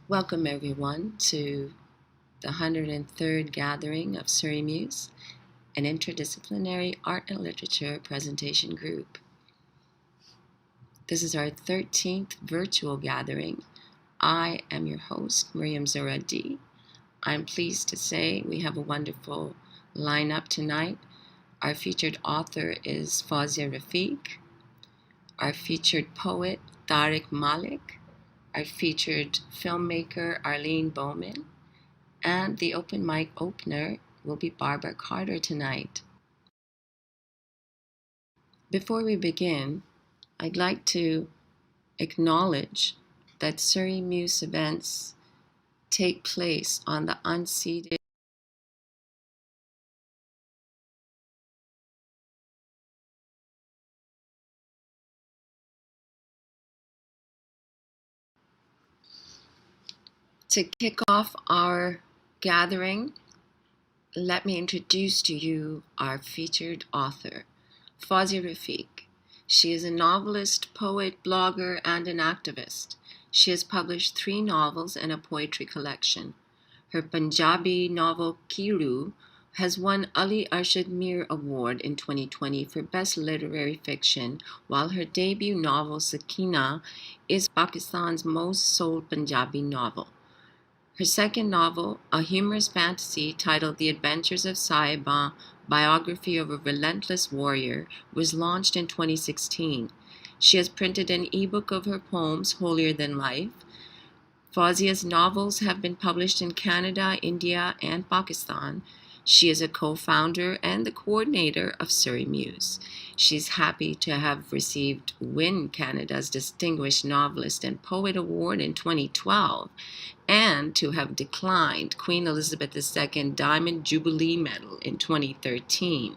Welcome everyone to the 103rd gathering of Surrey Muse, an interdisciplinary art and literature presentation group. This is our 13th virtual gathering. I am your host, Mariam Zohra D. I'm pleased to say we have a wonderful lineup tonight. Our featured author is Fauzia Rafique. Our featured poet, Tariq Malik. Our featured filmmaker, Arlene Bowman. And the open mic opener will be Barbra Carter tonight. Before we begin, I'd like to acknowledge that Surrey Muse events take place on the unceded To kick off our gathering, let me introduce to you our featured author, Fauzia Rafique. She is a novelist, poet, blogger, and an activist. She has published 3 novels and a poetry collection. Her Punjabi novel Kiru has won Ali Arshad Mir Award in 2020 for Best Literary Fiction, while her debut novel Sakina is Pakistan's most sold Punjabi novel. Her second novel, a humorous fantasy titled The Adventures of Sahiba, biography of a relentless warrior, was launched in 2016. She has printed an ebook of her poems, Holier Than Life. Fauzia's novels have been published in Canada, India, and Pakistan. She is a co-founder and the coordinator of Surrey Muse. She's happy to have received Win Canada's Distinguished Novelist and Poet Award in 2012 and to have declined Queen Elizabeth II Diamond Jubilee Medal in 2013.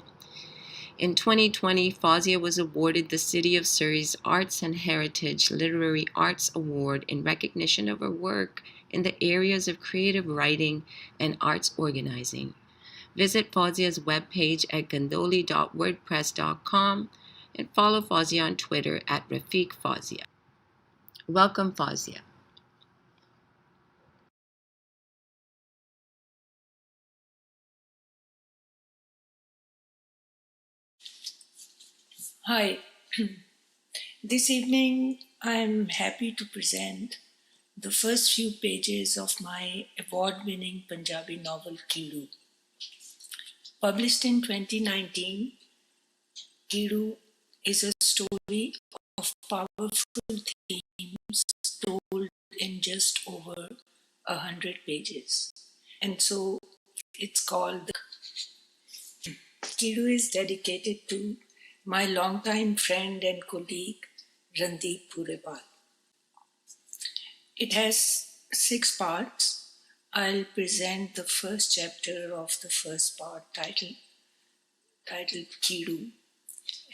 In 2020, Fauzia was awarded the City of Surrey's Arts and Heritage Literary Arts Award in recognition of her work in the areas of creative writing and arts organizing. Visit Fauzia's webpage at gandoli.wordpress.com and follow Fauzia on Twitter at Rafique Fauzia. Welcome, Fauzia. Hi. This evening, I'm happy to present the first few pages of my award-winning Punjabi novel Kiru. Published in 2019, Kiru is a story of powerful themes told in just over 100 pages. And so it's called Kiru is dedicated to my longtime friend and colleague, Randeep Purepal. It has 6 parts. I'll present the first chapter of the first part titled Kiru,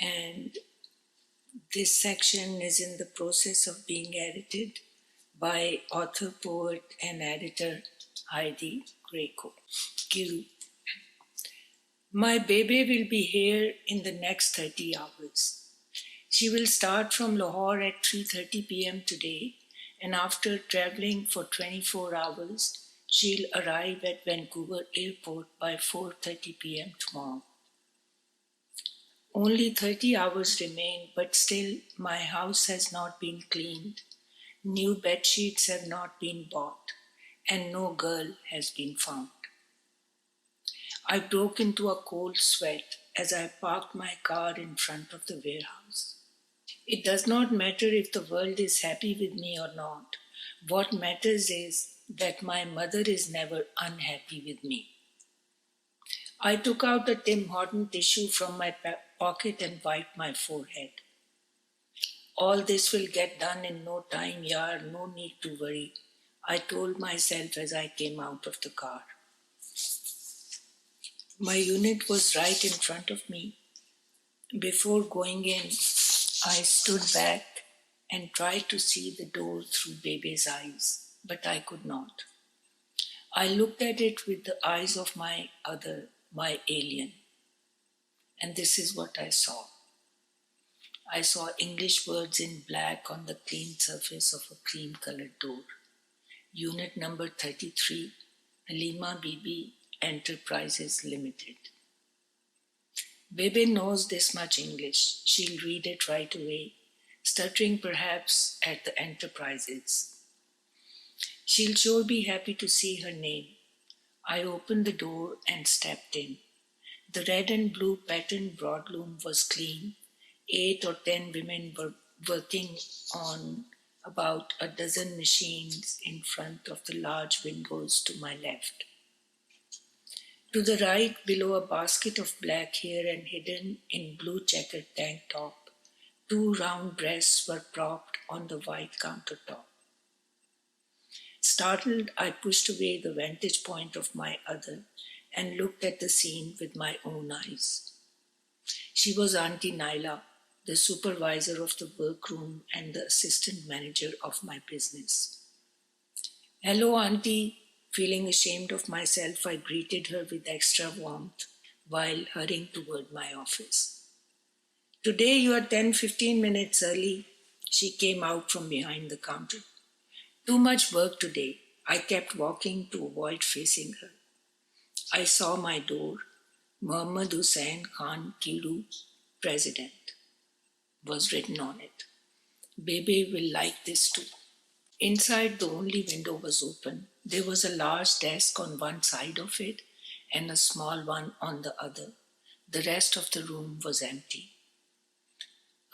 and this section is in the process of being edited by author, poet, and editor Heidi Greco. Kiru. My baby will be here in the next 30 hours. She will start from Lahore at 3:30 p.m. today, and after traveling for 24 hours, she'll arrive at Vancouver Airport by 4:30 p.m. tomorrow. Only 30 hours remain, but still my house has not been cleaned, new bed sheets have not been bought, and no girl has been found. I broke into a cold sweat as I parked my car in front of the warehouse. It does not matter if the world is happy with me or not. What matters is that my mother is never unhappy with me. I took out a Tim Horton tissue from my pocket and wiped my forehead. All this will get done in no time, yaar, no need to worry, I told myself as I came out of the car. My unit was right in front of me. Before going in, I stood back and tried to see the door through baby's eyes, but I could not. I looked at it with the eyes of my alien. And this is what I saw. I saw English words in black on the clean surface of a cream-colored door. Unit number 33, Halima Bibi Enterprises Limited. Bebe knows this much English. She'll read it right away, stuttering perhaps at the Enterprises. She'll sure be happy to see her name. I opened the door and stepped in. The red and blue patterned broadloom was clean. 8 or 10 women were working on about a dozen machines in front of the large windows to my left. To the right, below a basket of black hair and hidden in blue checkered tank top, 2 round breasts were propped on the white countertop. Startled, I pushed away the vantage point of my other and looked at the scene with my own eyes. She was Auntie Naila, the supervisor of the workroom and the assistant manager of my business. Hello, Auntie. Feeling ashamed of myself, I greeted her with extra warmth while hurrying toward my office. Today you are 10-15 minutes early, she came out from behind the counter. Too much work today. I kept walking to avoid facing her. I saw my door, Muhammad Hussain Khan Kiru, President, was written on it. Bebe will like this too. Inside, the only window was open. There was a large desk on one side of it and a small one on the other. The rest of the room was empty.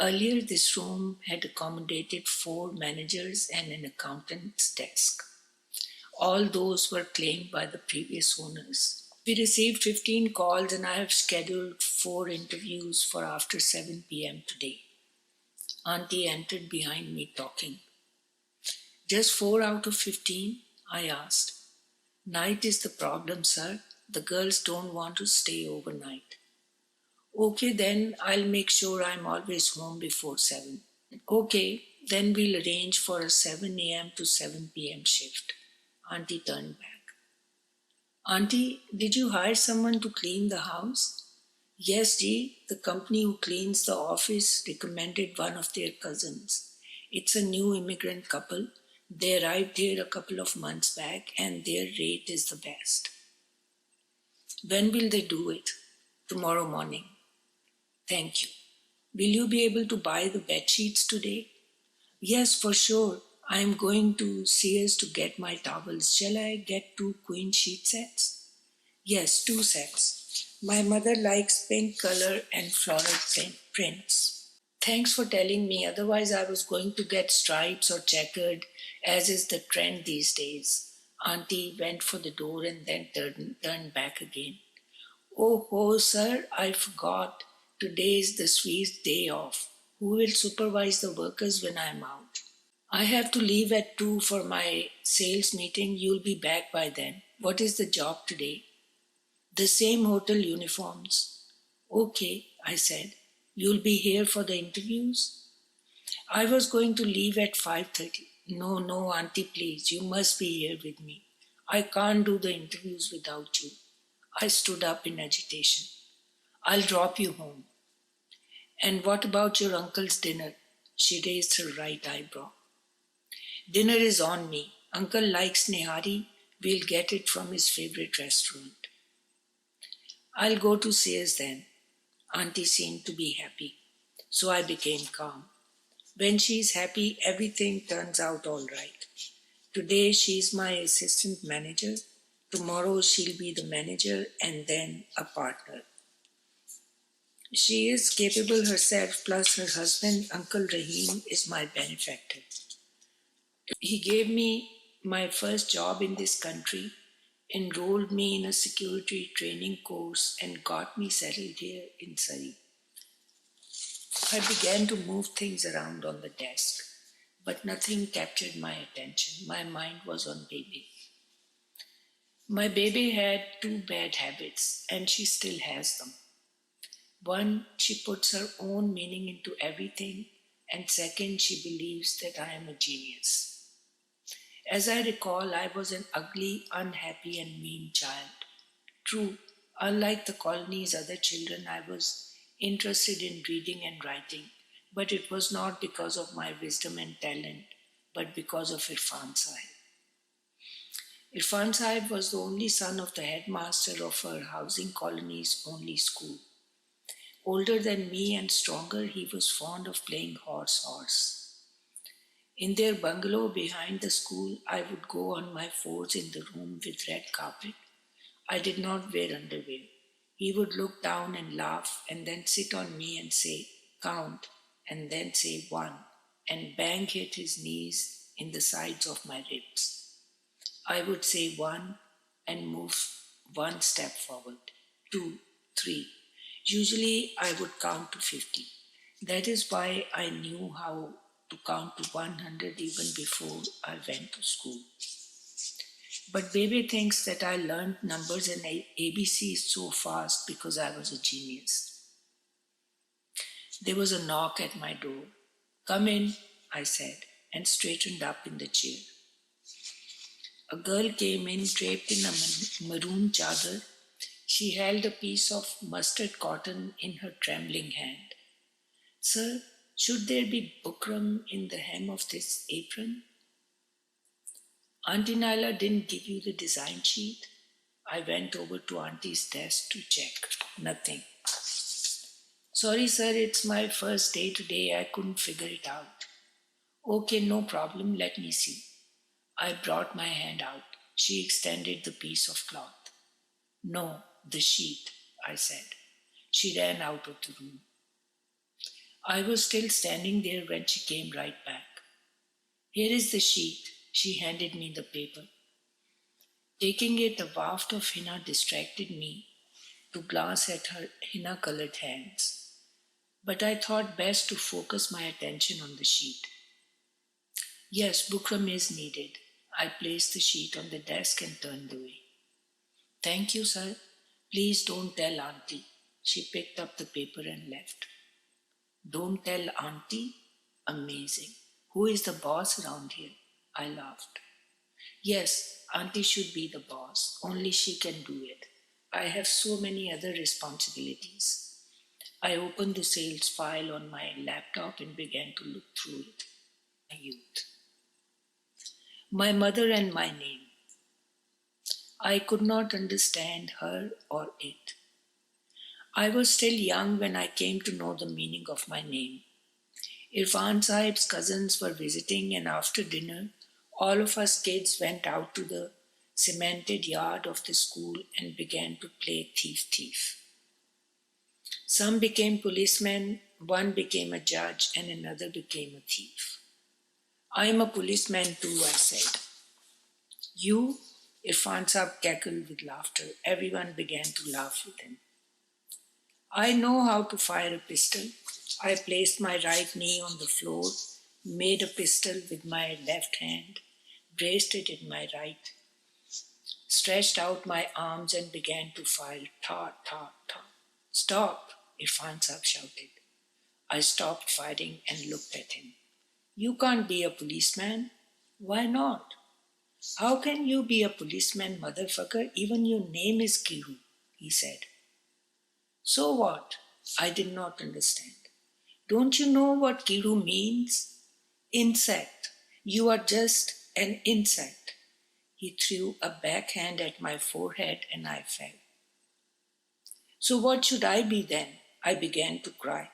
Earlier, this room had accommodated 4 managers and an accountant's desk. All those were claimed by the previous owners. We received 15 calls and I have scheduled 4 interviews for after 7 p.m. today. Auntie entered behind me talking. Just 4 out of 15? I asked. Night is the problem, sir. The girls don't want to stay overnight. Okay, then I'll make sure I'm always home before 7. Okay, then we'll arrange for a 7 a.m. to 7 p.m. shift. Auntie turned back. Auntie, did you hire someone to clean the house? Yes, Ji. The company who cleans the office recommended one of their cousins. It's a new immigrant couple. They arrived here a couple of months back and their rate is the best. When will they do it? Tomorrow morning. Thank you. Will you be able to buy the bed sheets today? Yes, for sure. I am going to Sears to get my towels. Shall I get 2 queen sheet sets? Yes, 2 sets. My mother likes pink color and floral prints. Thanks for telling me, otherwise I was going to get stripes or checkered, as is the trend these days. Auntie went for the door and then turned back again. Oh, sir, I forgot. Today is the Swede's day off. Who will supervise the workers when I'm out? I have to leave at 2 for my sales meeting. You'll be back by then. What is the job today? The same hotel uniforms. Okay, I said. You'll be here for the interviews? I was going to leave at 5:30. No, Auntie, please. You must be here with me. I can't do the interviews without you. I stood up in agitation. I'll drop you home. And what about your uncle's dinner? She raised her right eyebrow. Dinner is on me. Uncle likes nihari. We'll get it from his favorite restaurant. I'll go to Sears then. Auntie seemed to be happy, so I became calm. When she's happy, everything turns out all right. Today she's my assistant manager. Tomorrow she'll be the manager and then a partner. She is capable herself, plus her husband, Uncle Rahim, is my benefactor. He gave me my first job in this country, enrolled me in a security training course, and got me settled here in Surrey. I began to move things around on the desk, but nothing captured my attention. My mind was on baby. My baby had 2 bad habits, and she still has them. One, she puts her own meaning into everything, and second, she believes that I am a genius. As I recall, I was an ugly, unhappy, and mean child. True, unlike the colony's other children, I was interested in reading and writing, but it was not because of my wisdom and talent, but because of Irfan Sahib. Irfan Sahib was the only son of the headmaster of her housing colony's only school. Older than me and stronger, he was fond of playing horse. In their bungalow behind the school, I would go on my fours in the room with red carpet. I did not wear underwear. He would look down and laugh and then sit on me and say, count, and then say one, and bang hit his knees in the sides of my ribs. I would say one and move one step forward, two, three. Usually I would count to 50. That is why I knew how to count to 100 even before I went to school. But baby thinks that I learned numbers and ABC so fast because I was a genius. There was a knock at my door. Come in, I said, and straightened up in the chair. A girl came in draped in a maroon chadar. She held a piece of mustard cotton in her trembling hand. Sir, should there be bukram in the hem of this apron? Auntie Naila didn't give you the design sheet? I went over to Auntie's desk to check. Nothing. Sorry, sir, it's my first day today. I couldn't figure it out. Okay, no problem. Let me see. I brought my hand out. She extended the piece of cloth. No, the sheet, I said. She ran out of the room. I was still standing there when she came right back. Here is the sheet. She handed me the paper. Taking it, a waft of henna distracted me to glance at her henna-colored hands. But I thought best to focus my attention on the sheet. Yes, bukram is needed. I placed the sheet on the desk and turned away. Thank you, sir. Please don't tell Auntie. She picked up the paper and left. Don't tell Auntie? Amazing. Who is the boss around here? I laughed. Yes, Auntie should be the boss. Only she can do it. I have so many other responsibilities. I opened the sales file on my laptop and began to look through it. My youth. My mother and my name. I could not understand her or it. I was still young when I came to know the meaning of my name. Irfan Sahib's cousins were visiting, and after dinner, all of us kids went out to the cemented yard of the school and began to play thief. Some became policemen, one became a judge, and another became a thief. I am a policeman too, I said. You? Irfan Sahib cackled with laughter. Everyone began to laugh with him. I know how to fire a pistol. I placed my right knee on the floor, made a pistol with my left hand, braced it in my right, stretched out my arms and began to fire. Ta, ta, ta. Stop, Irfan Sahib shouted. I stopped firing and looked at him. You can't be a policeman. Why not? How can you be a policeman, motherfucker? Even your name is Kiru, he said. So what? I did not understand. Don't you know what Kiru means? Insect. You are just an insect. He threw a backhand at my forehead and I fell. So what should I be then? I began to cry.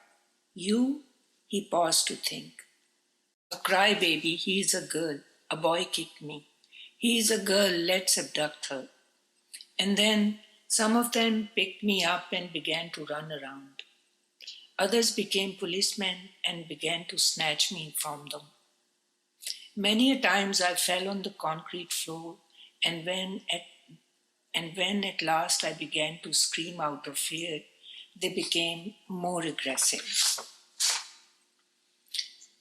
You? He paused to think. A crybaby, he is a girl. A boy kicked me. He is a girl, let's abduct her. And then some of them picked me up and began to run around. Others became policemen and began to snatch me from them. Many a times I fell on the concrete floor, and when at last I began to scream out of fear, they became more aggressive.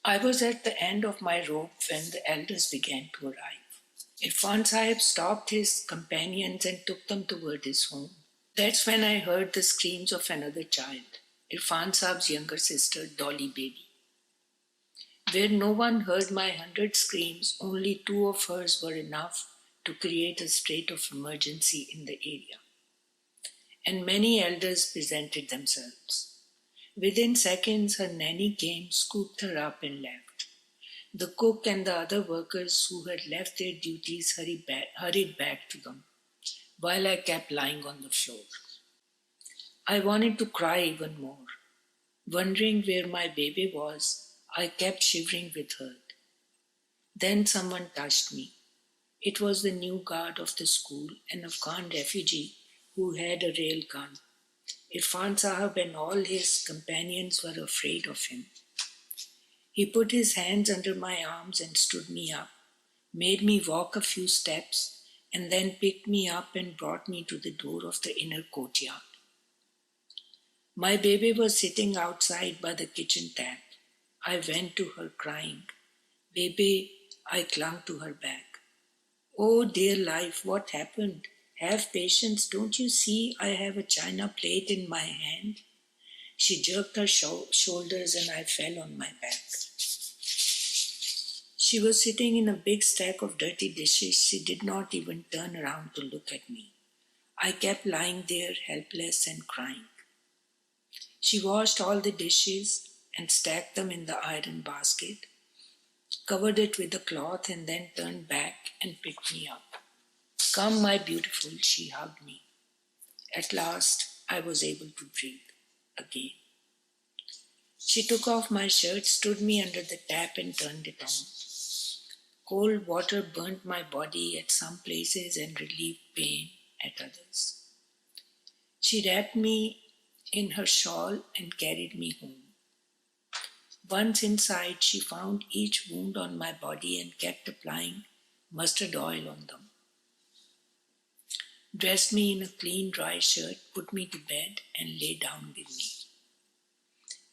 I was at the end of my rope when the elders began to arrive. Irfan Sahib stopped his companions and took them toward his home. That's when I heard the screams of another child, Irfan Sahib's younger sister, Dolly Baby. Where no one heard my 100 screams, only 2 of hers were enough to create a state of emergency in the area. And many elders presented themselves. Within seconds, her nanny came, scooped her up and left. The cook and the other workers who had left their duties hurried back to them, while I kept lying on the floor. I wanted to cry even more. Wondering where my baby was, I kept shivering with hurt. Then someone touched me. It was the new guard of the school, an Afghan refugee who had a rail gun. Irfan Sahab and all his companions were afraid of him. He put his hands under my arms and stood me up, made me walk a few steps, and then picked me up and brought me to the door of the inner courtyard. My baby was sitting outside by the kitchen tap. I went to her crying. Baby, I clung to her back. Oh, dear life, what happened? Have patience, don't you see I have a china plate in my hand? She jerked her shoulders and I fell on my back. She was sitting in a big stack of dirty dishes. She did not even turn around to look at me. I kept lying there, helpless and crying. She washed all the dishes and stacked them in the iron basket, covered it with a cloth, and then turned back and picked me up. Come, my beautiful, she hugged me. At last, I was able to breathe again. She took off my shirt, stood me under the tap, and turned it on. Cold water burnt my body at some places and relieved pain at others. She wrapped me in her shawl and carried me home. Once inside, she found each wound on my body and kept applying mustard oil on them. Dressed me in a clean, dry shirt, put me to bed, and lay down with me.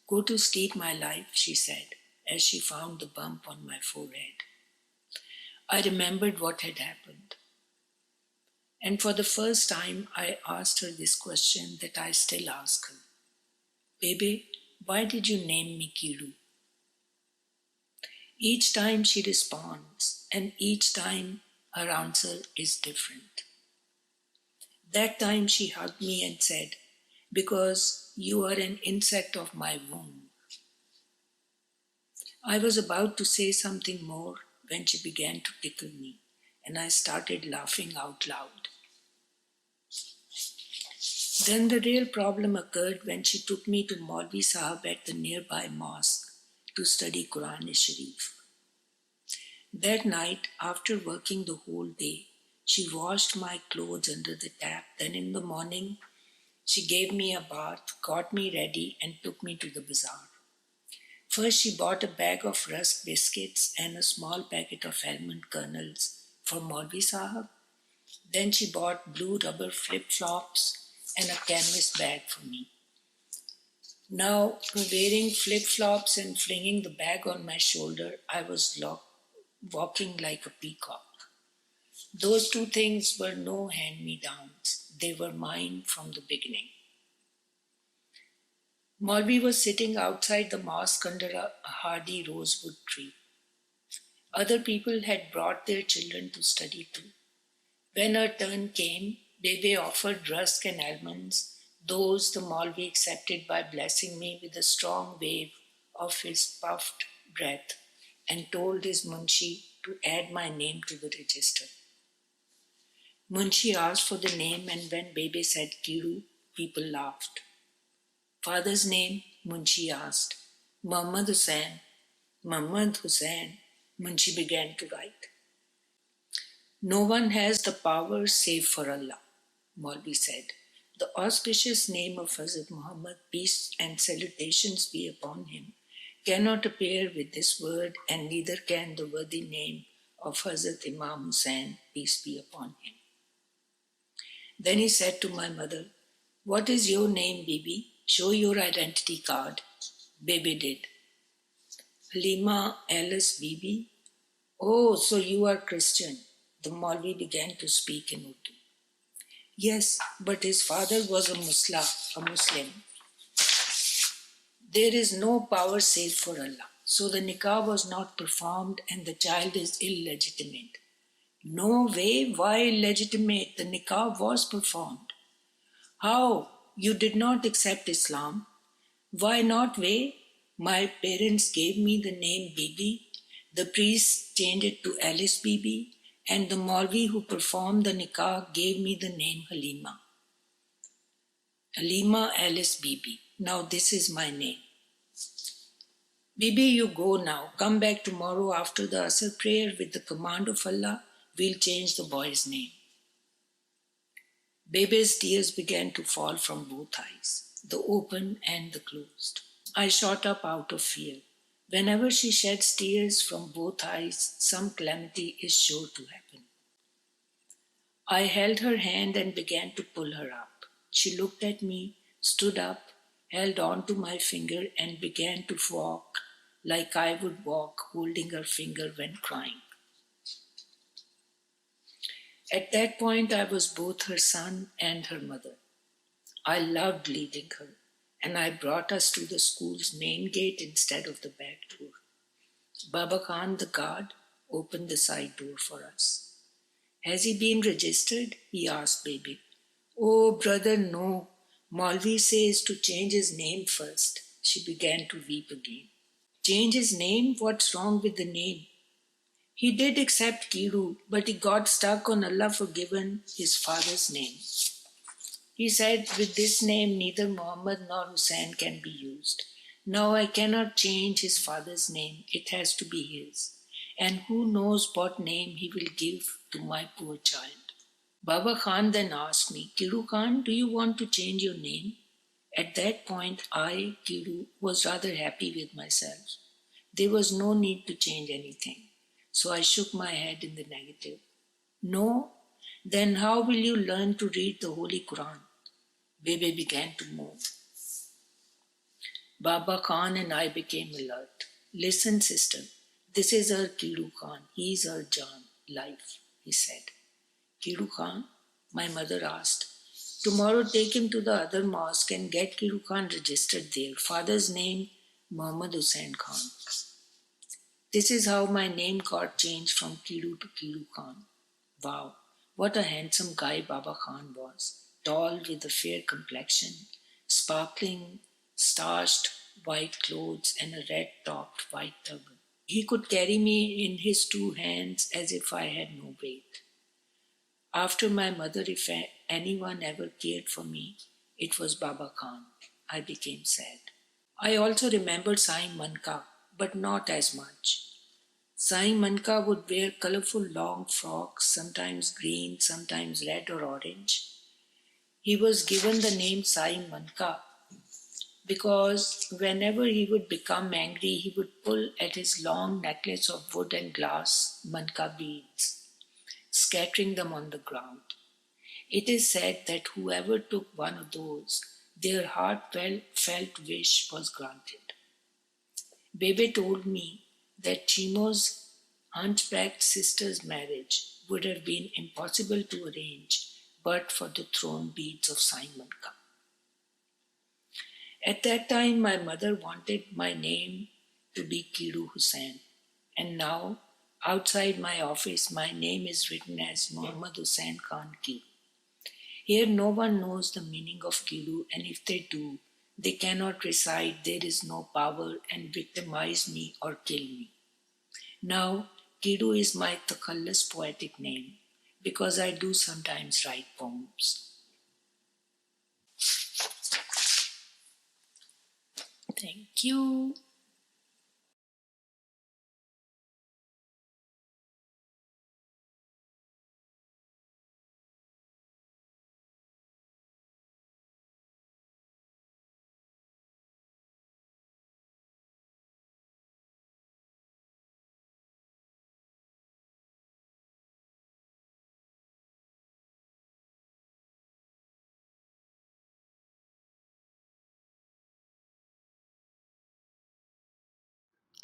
Go to sleep, my life, she said, as she found the bump on my forehead. I remembered what had happened. And for the first time, I asked her this question that I still ask her. Baby, why did you name me Kiru? Each time she responds, and each time her answer is different. That time she hugged me and said, because you are an insect of my womb. I was about to say something more when she began to tickle me, and I started laughing out loud. Then the real problem occurred when she took me to Maulvi Sahab at the nearby mosque to study Quran-e-Sharif. That night, after working the whole day, she washed my clothes under the tap. Then in the morning, she gave me a bath, got me ready, and took me to the bazaar. First, she bought a bag of rusk biscuits and a small packet of almond kernels for Maulvi Sahab. Then she bought blue rubber flip-flops and a canvas bag for me. Now, wearing flip-flops and flinging the bag on my shoulder, I was walking like a peacock. Those two things were no hand-me-downs. They were mine from the beginning. Maulvi was sitting outside the mosque under a hardy rosewood tree. Other people had brought their children to study too. When her turn came, Bebe offered rusk and almonds. Those the Maulvi accepted by blessing me with a strong wave of his puffed breath and told his Munshi to add my name to the register. Munshi asked for the name, and when Bebe said Kiru, people laughed. Father's name, Munshi asked. Muhammad Hussain. Muhammad Hussain, Munshi began to write. No one has the power save for Allah, Maulvi said. The auspicious name of Hazrat Muhammad, peace and salutations be upon him, cannot appear with this word, and neither can the worthy name of Hazrat Imam Hussain, peace be upon him. Then he said to my mother, what is your name, Bibi? Show your identity card. Baby did. Halima Alice Bibi? Oh, so you are Christian. The Maulvi began to speak in Urdu. Yes, but his father was a Muslim. There is no power save for Allah. So the nikah was not performed and the child is illegitimate. No way, why illegitimate? The nikah was performed. How? You did not accept Islam. Why not way? My parents gave me the name Bibi. The priest changed it to Alice Bibi, and the Maulvi who performed the nikah gave me the name Halima. Halima Alice Bibi. Now this is my name. Bibi, you go now. Come back tomorrow after the Asr prayer with the command of Allah. We'll change the boy's name. Baby's tears began to fall from both eyes, the open and the closed. I shot up out of fear. Whenever she sheds tears from both eyes, some calamity is sure to happen. I held her hand and began to pull her up. She looked at me, stood up, held on to my finger, and began to walk like I would walk, holding her finger when crying. At that point, I was both her son and her mother. I loved leading her, and I brought us to the school's main gate instead of the back door. Baba Khan, the guard, opened the side door for us. Has he been registered? He asked Baby. Oh, brother, no. Maulvi says to change his name first. She began to weep again. Change his name? What's wrong with the name? He did accept Kiru, but he got stuck on Allah forgiven, his father's name. He said, with this name, neither Muhammad nor Hussein can be used. No, I cannot change his father's name. It has to be his. And who knows what name he will give to my poor child. Baba Khan then asked me, Kiru Khan, do you want to change your name? At that point, I, Kiru, was rather happy with myself. There was no need to change anything. So I shook my head in the negative. No? Then how will you learn to read the Holy Quran? Bebe began to move. Baba Khan and I became alert. Listen, sister, this is our Kiru Khan. He is our Jan, life, he said. Kiru Khan? My mother asked. Tomorrow take him to the other mosque and get Kiru Khan registered there. Father's name, Muhammad Hussein Khan. This is how my name got changed from Kiru to Kiru Khan. Wow, what a handsome guy Baba Khan was. Tall with a fair complexion, sparkling, starched white clothes and a red-topped white turban. He could carry me in his two hands as if I had no weight. After my mother, if anyone ever cared for me, it was Baba Khan. I became sad. I also remembered Sai Manka, but not as much. Sai Manka would wear colorful long frocks, sometimes green, sometimes red or orange. He was given the name Sai Manka because whenever he would become angry, he would pull at his long necklace of wood and glass, Manka beads, scattering them on the ground. It is said that whoever took one of those, their heartfelt wish was granted. Bebe told me that Chimo's hunchbacked sister's marriage would have been impossible to arrange but for the thrown beads of Sai Manka. At that time, my mother wanted my name to be Kiru Hussain, and now, outside my office, my name is written as Muhammad Hussain Khan Kiru. Here, no one knows the meaning of Kiru, and if they do, they cannot recite there is no power and victimize me or kill me. Now, Kiru is my Takhallas poetic name because I do sometimes write poems. Thank you.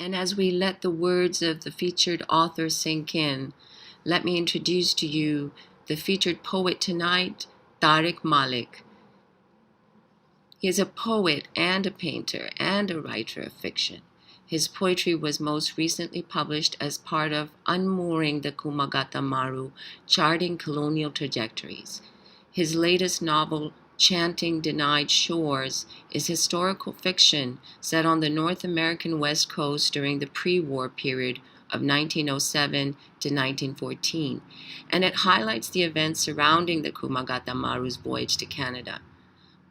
And as we let the words of the featured author sink in, let me introduce to you the featured poet tonight, Tariq Malik. He is a poet and a painter and a writer of fiction. His poetry was most recently published as part of Unmooring the Kumagata Maru, Charting Colonial Trajectories. His latest novel, Chanting Denied Shores, is historical fiction set on the North American West Coast during the pre-war period of 1907 to 1914, and it highlights the events surrounding the Kumagata Maru's voyage to Canada.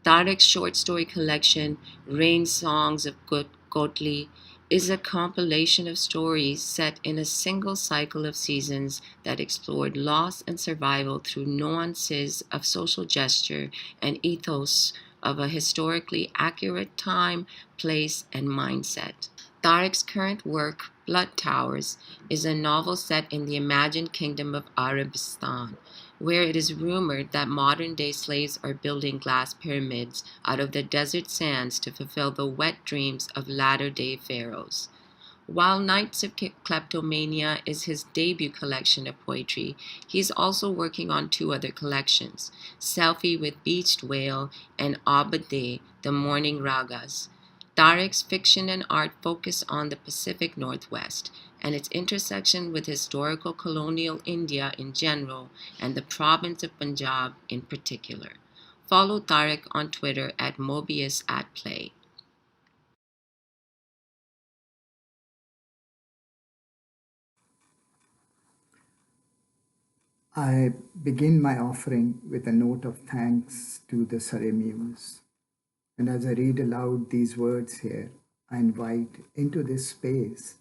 Tariq's short story collection, Rain Songs of Kotli, is a compilation of stories set in a single cycle of seasons that explored loss and survival through nuances of social gesture and ethos of a historically accurate time, place, and mindset. Tariq's current work, Blood Towers, is a novel set in the imagined kingdom of Arabistan, where it is rumored that modern-day slaves are building glass pyramids out of the desert sands to fulfill the wet dreams of latter-day pharaohs. While Nights of Kleptomania is his debut collection of poetry, he is also working on two other collections, Selfie with Beached Whale and Abade, the Morning Ragas. Tariq's fiction and art focus on the Pacific Northwest and its intersection with historical colonial India in general and the province of Punjab in particular. Follow Tariq on Twitter at Mobius@Play. I begin my offering with a note of thanks to the Surrey Muse. And as I read aloud these words here, I invite into this space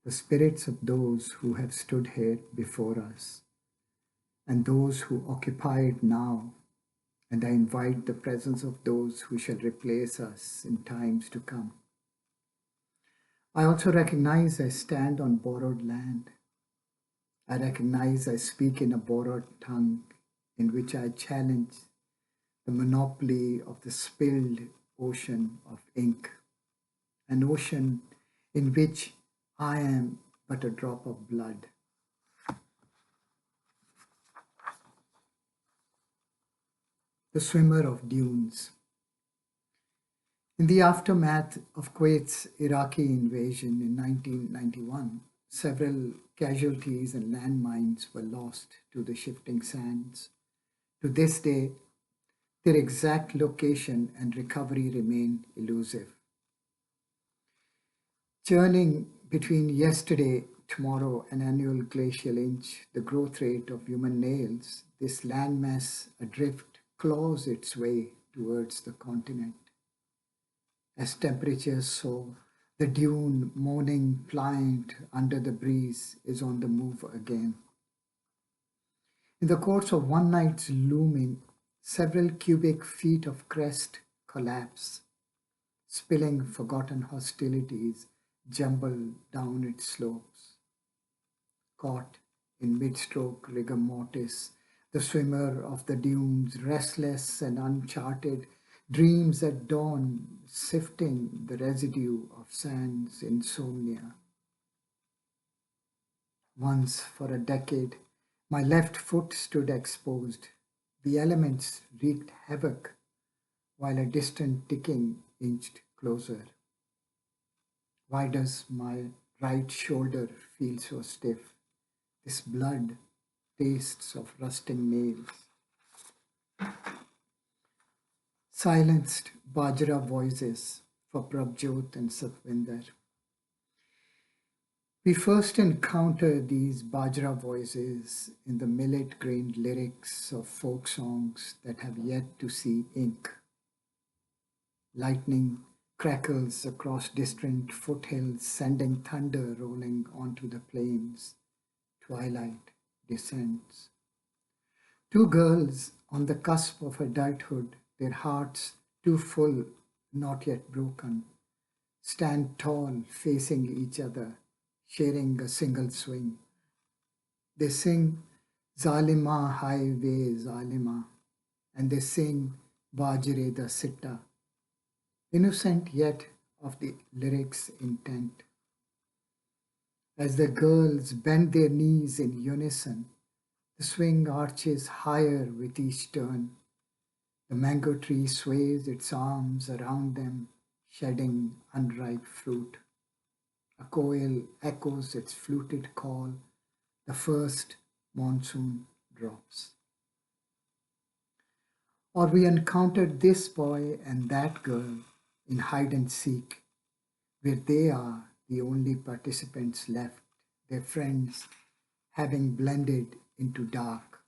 the spirits of those who have stood here before us and those who occupy it now. And I invite the presence of those who shall replace us in times to come. I also recognize I stand on borrowed land. I recognize I speak in a borrowed tongue in which I challenge the monopoly of the spilled ocean of ink, an ocean in which I am but a drop of blood. The swimmer of dunes. In the aftermath of Kuwait's Iraqi invasion in 1991, several casualties and landmines were lost to the shifting sands. To this day, their exact location and recovery remain elusive. Churning between yesterday, tomorrow, and annual glacial inch, the growth rate of human nails, this landmass adrift claws its way towards the continent. As temperatures soar, the dune, moaning pliant under the breeze, is on the move again. In the course of one night's looming, several cubic feet of crest collapse, spilling forgotten hostilities jumble down its slopes. Caught in mid-stroke rigor mortis, the swimmer of the dunes, restless and uncharted, dreams at dawn, sifting the residue of sand's insomnia. Once for a decade, my left foot stood exposed. The elements wreaked havoc, while a distant ticking inched closer. Why does my right shoulder feel so stiff? This blood tastes of rusting nails. Silenced Bajra voices for Prabjot and Satvinder. We first encounter these Bajra voices in the millet-grained lyrics of folk songs that have yet to see ink. Lightning crackles across distant foothills, sending thunder rolling onto the plains. Twilight descends. Two girls on the cusp of adulthood, their hearts too full, not yet broken, stand tall facing each other, sharing a single swing. They sing Zalima Highway Zalima, and they sing Bajre da Sitta, innocent yet of the lyrics' intent. As the girls bend their knees in unison, the swing arches higher with each turn. The mango tree sways its arms around them, shedding unripe fruit. A koel echoes its fluted call. The first monsoon drops. Or we encountered this boy and that girl in hide and seek, where they are the only participants left, their friends having blended into dark.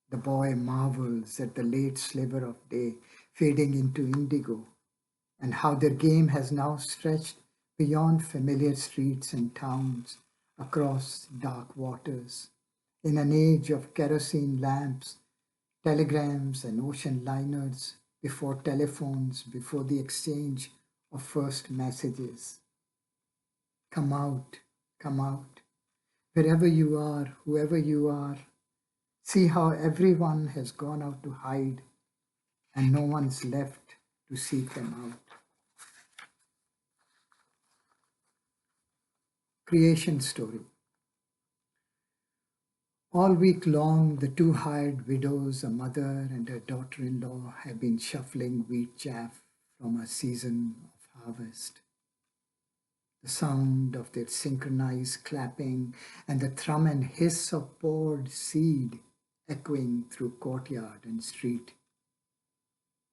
The boy marvels at the late sliver of day fading into indigo, and how their game has now stretched beyond familiar streets and towns, across dark waters. In an age of kerosene lamps, telegrams, and ocean liners, before telephones, before the exchange of first messages. Come out, come out, wherever you are, whoever you are. See how everyone has gone out to hide and no one's left to seek them out. Creation story. All week long, the two hired widows, a mother and her daughter-in-law, have been shuffling wheat chaff from a season of harvest. The sound of their synchronized clapping and the thrum and hiss of poured seed echoing through courtyard and street.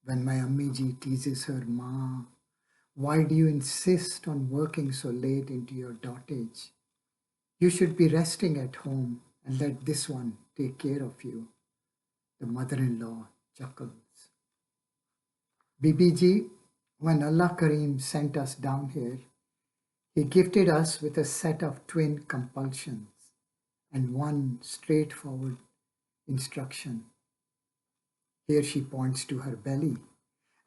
When my Ammiji teases her, "Ma, why do you insist on working so late into your dotage? You should be resting at home and let this one take care of you," the mother-in-law chuckles. BBG, when Allah Kareem sent us down here, He gifted us with a set of twin compulsions and one straightforward instruction. Here she points to her belly,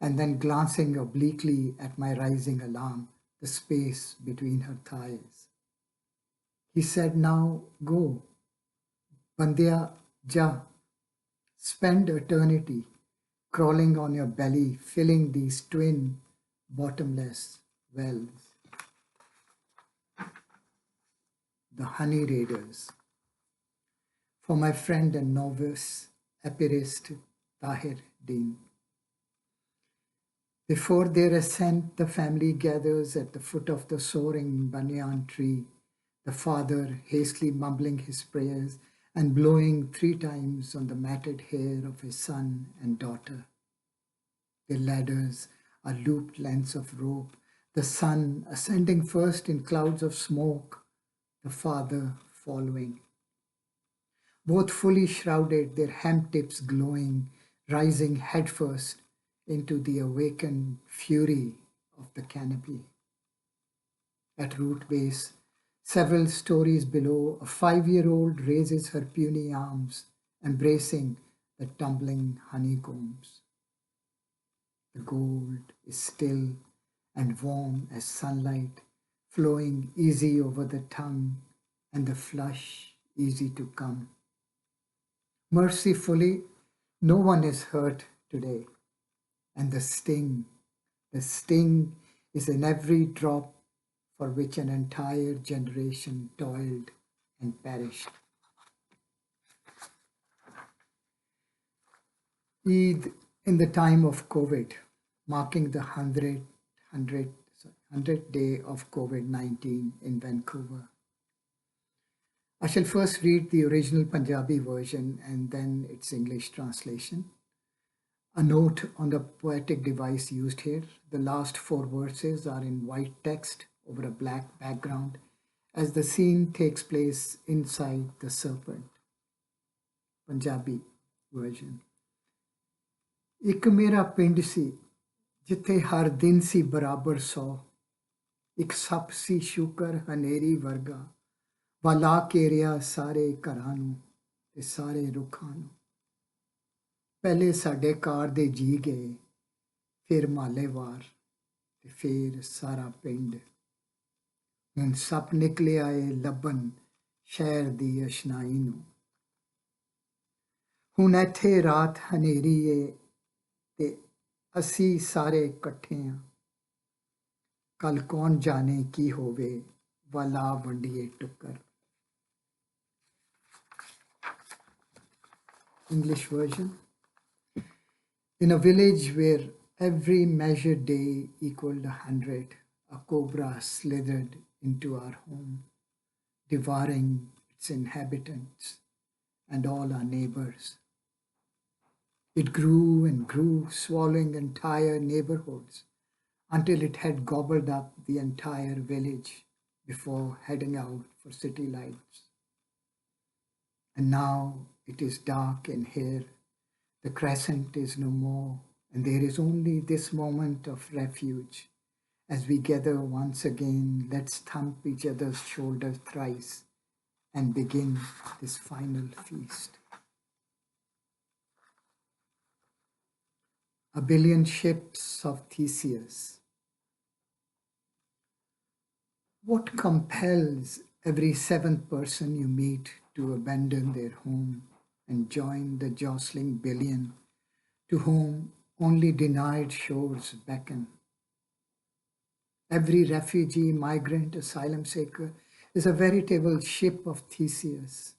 and then glancing obliquely at my rising alarm, the space between her thighs. He said, "Now go, Bandia Ja, spend eternity crawling on your belly, filling these twin bottomless wells." The Honey Raiders. For my friend and novice epirist Tahir Deen. Before their ascent, the family gathers at the foot of the soaring banyan tree, the father hastily mumbling his prayers and blowing 3 times on the matted hair of his son and daughter. Their ladders are looped lengths of rope, the son ascending first in clouds of smoke, the father following. Both fully shrouded, their hem tips glowing, rising headfirst into the awakened fury of the canopy. At root base, several stories below, a 5-year-old raises her puny arms, embracing the tumbling honeycombs. The gold is still and warm as sunlight, flowing easy over the tongue, and the flush easy to come. Mercifully, no one is hurt today, and the sting is in every drop for which an entire generation toiled and perished. Eid in the time of COVID, marking the 100th day of COVID-19 in Vancouver. I shall first read the original Punjabi version and then its English translation. A note on the poetic device used here. The last 4 verses are in white text over a black background as the scene takes place inside the serpent. Punjabi version. ਇੱਕ ਮੇਰਾ ਪਿੰਡ ਸੀ ਜਿੱਥੇ ਹਰ ਦਿਨ ਸੀ ਬਰਾਬਰ 100 ਇੱਕ ਸੱਪ ਸੀ ਸ਼ੂਕਰ ਹਨੇਰੀ ਵਰਗਾ ਵਾਲਾ ਘੇਰਿਆ ਸਾਰੇ ਘਰਾਂ ਨੂੰ ਤੇ ਸਾਰੇ ਰੁੱਖਾਂ ਨੂੰ ਪਹਿਲੇ ਸਾਡੇ ਕਾਰ ਦੇ ਜੀ ਗਏ ਫਿਰ ਮਾਲੇਵਾਰ ਤੇ ਫਿਰ ਸਾਰਾ ਪਿੰਡ ਹੁਣ ਸੱਪ ਨਿਕਲਿਆ ਏ ਲੱਭਣ ਸ਼ਹਿਰ ਦੀ ਅਸ਼ਨਾਈ ਨੂੰ ਹੁਣ ਇੱਥੇ ਰਾਤ ਹਨੇਰੀ ਏ ਤੇ ਅਸੀਂ ਸਾਰੇ ਇਕੱਠੇ ਹਾਂ ਕੱਲ ਕੌਣ ਜਾਣੇ ਕੀ ਹੋਵੇ ਵਾਲਾ ਵੰਡੀਏ ਟੁੱਕਰ English version. In a village where every measured day equaled 100, a cobra slithered into our home, devouring its inhabitants and all our neighbors. It grew and grew, swallowing entire neighborhoods until it had gobbled up the entire village, before heading out for city lights. And now it is dark in here. The crescent is no more, and there is only this moment of refuge. As we gather once again, let's thump each other's shoulders thrice and begin this final feast. A billion ships of Theseus. What compels every seventh person you meet to abandon their home and join the jostling billion to whom only denied shores beckon? Every refugee, migrant, asylum seeker is a veritable ship of Theseus,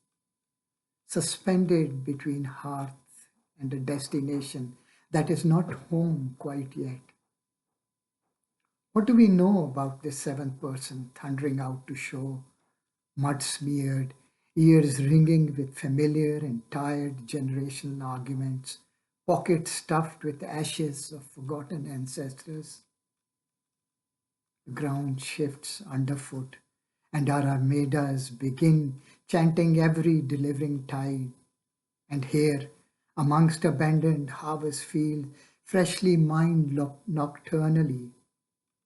suspended between hearth and a destination that is not home quite yet. What do we know about this seventh person thundering out to shore, mud-smeared, ears ringing with familiar and tired generational arguments, pockets stuffed with ashes of forgotten ancestors? The ground shifts underfoot, and our armadas begin chanting every delivering tide. And here, amongst abandoned harvest fields, freshly mined nocturnally,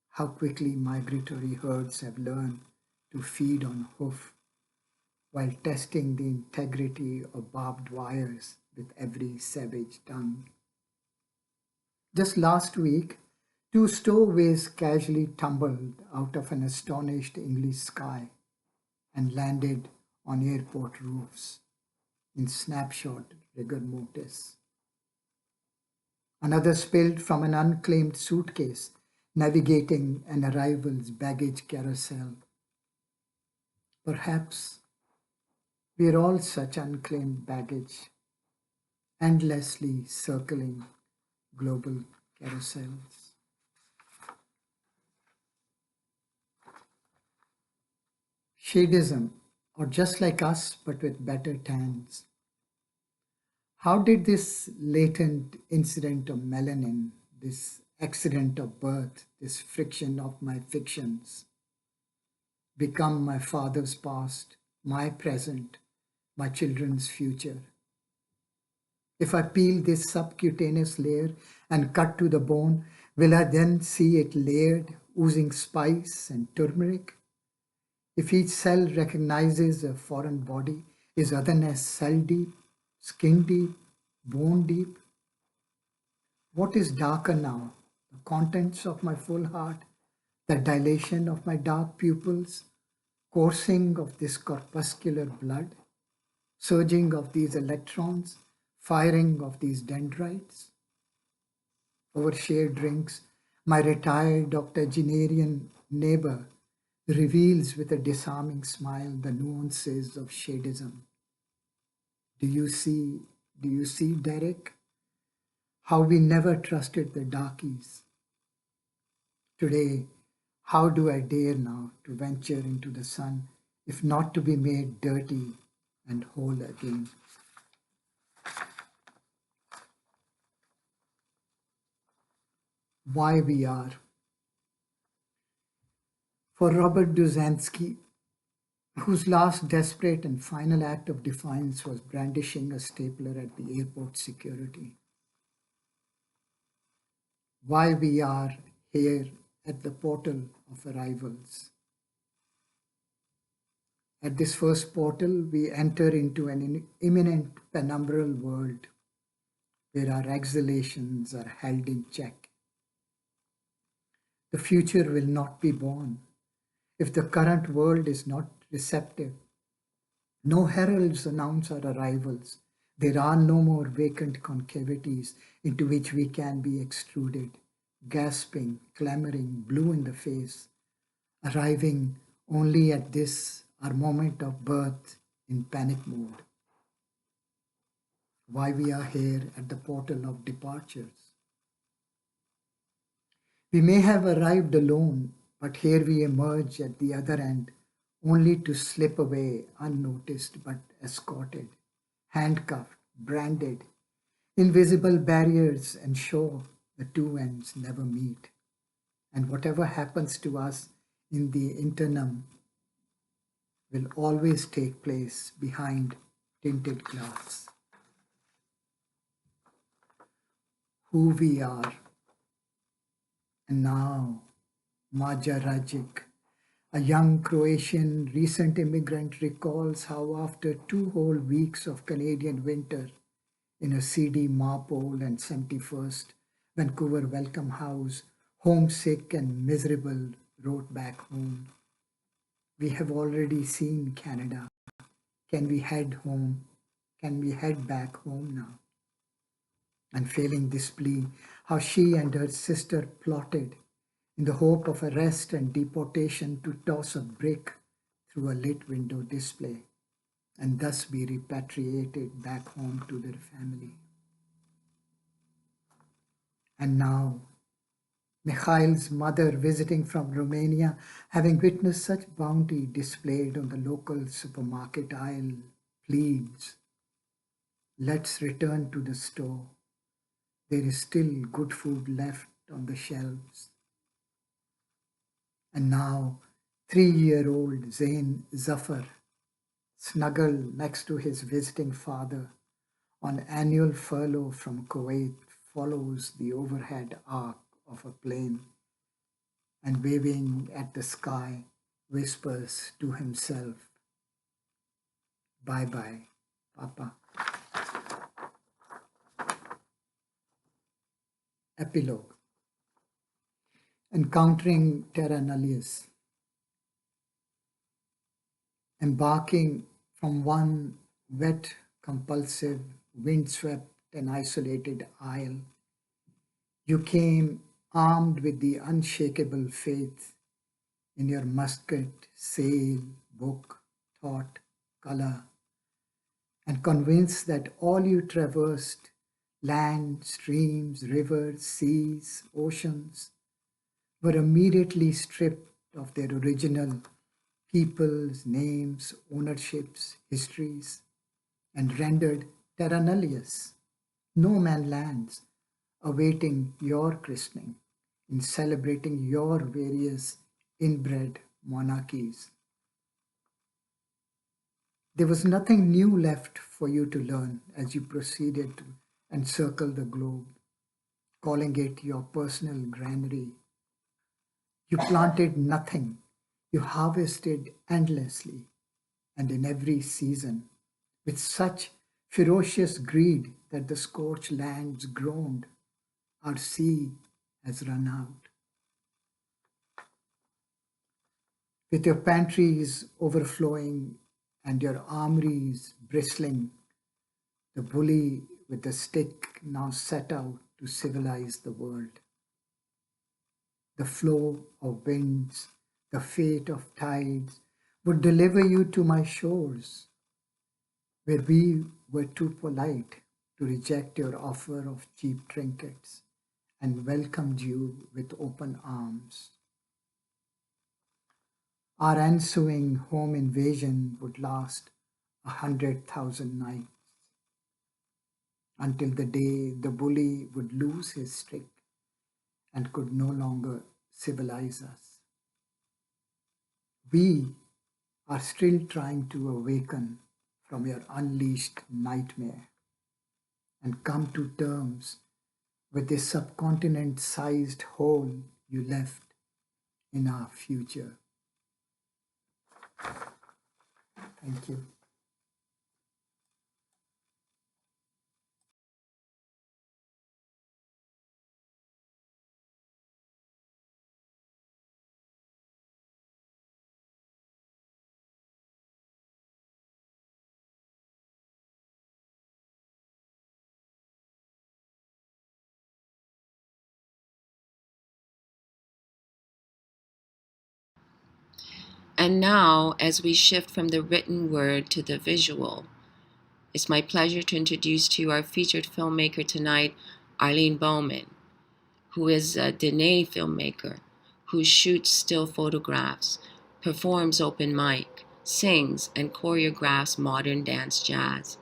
how quickly migratory herds have learned to feed on hoof while testing the integrity of barbed wires with every savage tongue. Just last week, two stowaways casually tumbled out of an astonished English sky and landed on airport roofs in snapshot rigor mortis. Another spilled from an unclaimed suitcase navigating an arrival's baggage carousel. Perhaps we are all such unclaimed baggage, endlessly circling global carousels. Shadism, or just like us but with better tans. How did this latent incident of melanin, this accident of birth, this friction of my fictions, become my father's past, my present, my children's future? If I peel this subcutaneous layer and cut to the bone, will I then see it layered, oozing spice and turmeric? If each cell recognizes a foreign body, is otherness cell deep, skin deep, bone deep? What is darker now? The contents of my full heart, the dilation of my dark pupils, coursing of this corpuscular blood, surging of these electrons, firing of these dendrites? Over shared drinks, my retired octogenarian neighbor reveals with a disarming smile the nuances of shadism. Do you see, Derek? How we never trusted the darkies. Today, how do I dare now to venture into the sun, if not to be made dirty and whole again? Why we are. For Robert Duzansky, whose last desperate and final act of defiance was brandishing a stapler at the airport security. Why we are here at the portal of arrivals. At this first portal, we enter into an imminent penumbral world where our exhalations are held in check. The future will not be born if the current world is not receptive. No heralds announce our arrivals. There are no more vacant concavities into which we can be extruded, gasping, clamoring, blue in the face, arriving only at this, our moment of birth, in panic mode. Why we are here at the portal of departures. We may have arrived alone, but here we emerge at the other end, only to slip away unnoticed but escorted, handcuffed, branded. Invisible barriers ensure the two ends never meet. And whatever happens to us in the interim will always take place behind tinted glass. Who we are. And now, Maja Rajic, a young Croatian recent immigrant, recalls how after 2 whole weeks of Canadian winter in a seedy Marpole and 71st Vancouver Welcome House, homesick and miserable, wrote back home, "We have already seen Canada. Can we head home? Can we head back home now?" And failing this plea, how she and her sister plotted in the hope of arrest and deportation to toss a brick through a lit window display and thus be repatriated back home to their family. And now, Mikhail's mother, visiting from Romania, having witnessed such bounty displayed on the local supermarket aisle, pleads, "Let's return to the store. There is still good food left on the shelves." And now, 3-year-old Zain Zafar, snuggled next to his visiting father on annual furlough from Kuwait, follows the overhead arc of a plane and waving at the sky whispers to himself, "Bye bye, Papa." Epilogue. Encountering Terra Nullius. Embarking from one wet, compulsive, windswept, and isolated isle, you came armed with the unshakable faith in your musket, sail, book, thought, color, and convinced that all you traversed, land, streams, rivers, seas, oceans, were immediately stripped of their original peoples, names, ownerships, histories, and rendered terra nullius, no man lands, awaiting your christening in celebrating your various inbred monarchies. There was nothing new left for you to learn as you proceeded to encircle the globe, calling it your personal granary. You planted nothing, you harvested endlessly and in every season, with such ferocious greed that the scorched lands groaned, "Our sea has run out." With your pantries overflowing and your armories bristling, the bully with the stick now set out to civilize the world. The flow of winds, the fate of tides would deliver you to my shores, where we were too polite to reject your offer of cheap trinkets and welcomed you with open arms. Our ensuing home invasion would last 100,000 nights until the day the bully would lose his stick and could no longer civilize us. We are still trying to awaken from your unleashed nightmare and come to terms with this subcontinent-sized hole you left in our future. Thank you. And now, as we shift from the written word to the visual, it's my pleasure to introduce to you our featured filmmaker tonight, Arlene Bowman, who is a Dene filmmaker who shoots still photographs, performs open mic, sings, and choreographs modern dance jazz.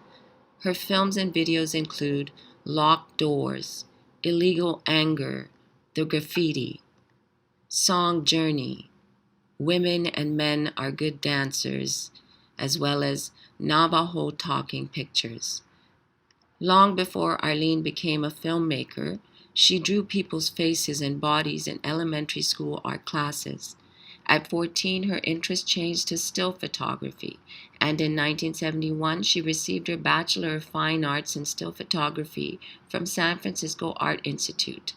Her films and videos include Locked Doors, Illegal Anger, The Graffiti, Song Journey, Women and men are good dancers, as well as Navajo talking pictures. Long before Arlene became a filmmaker, she drew people's faces and bodies in elementary school art classes. At 14, her interest changed to still photography, and in 1971, she received her Bachelor of Fine Arts in Still Photography from San Francisco Art Institute.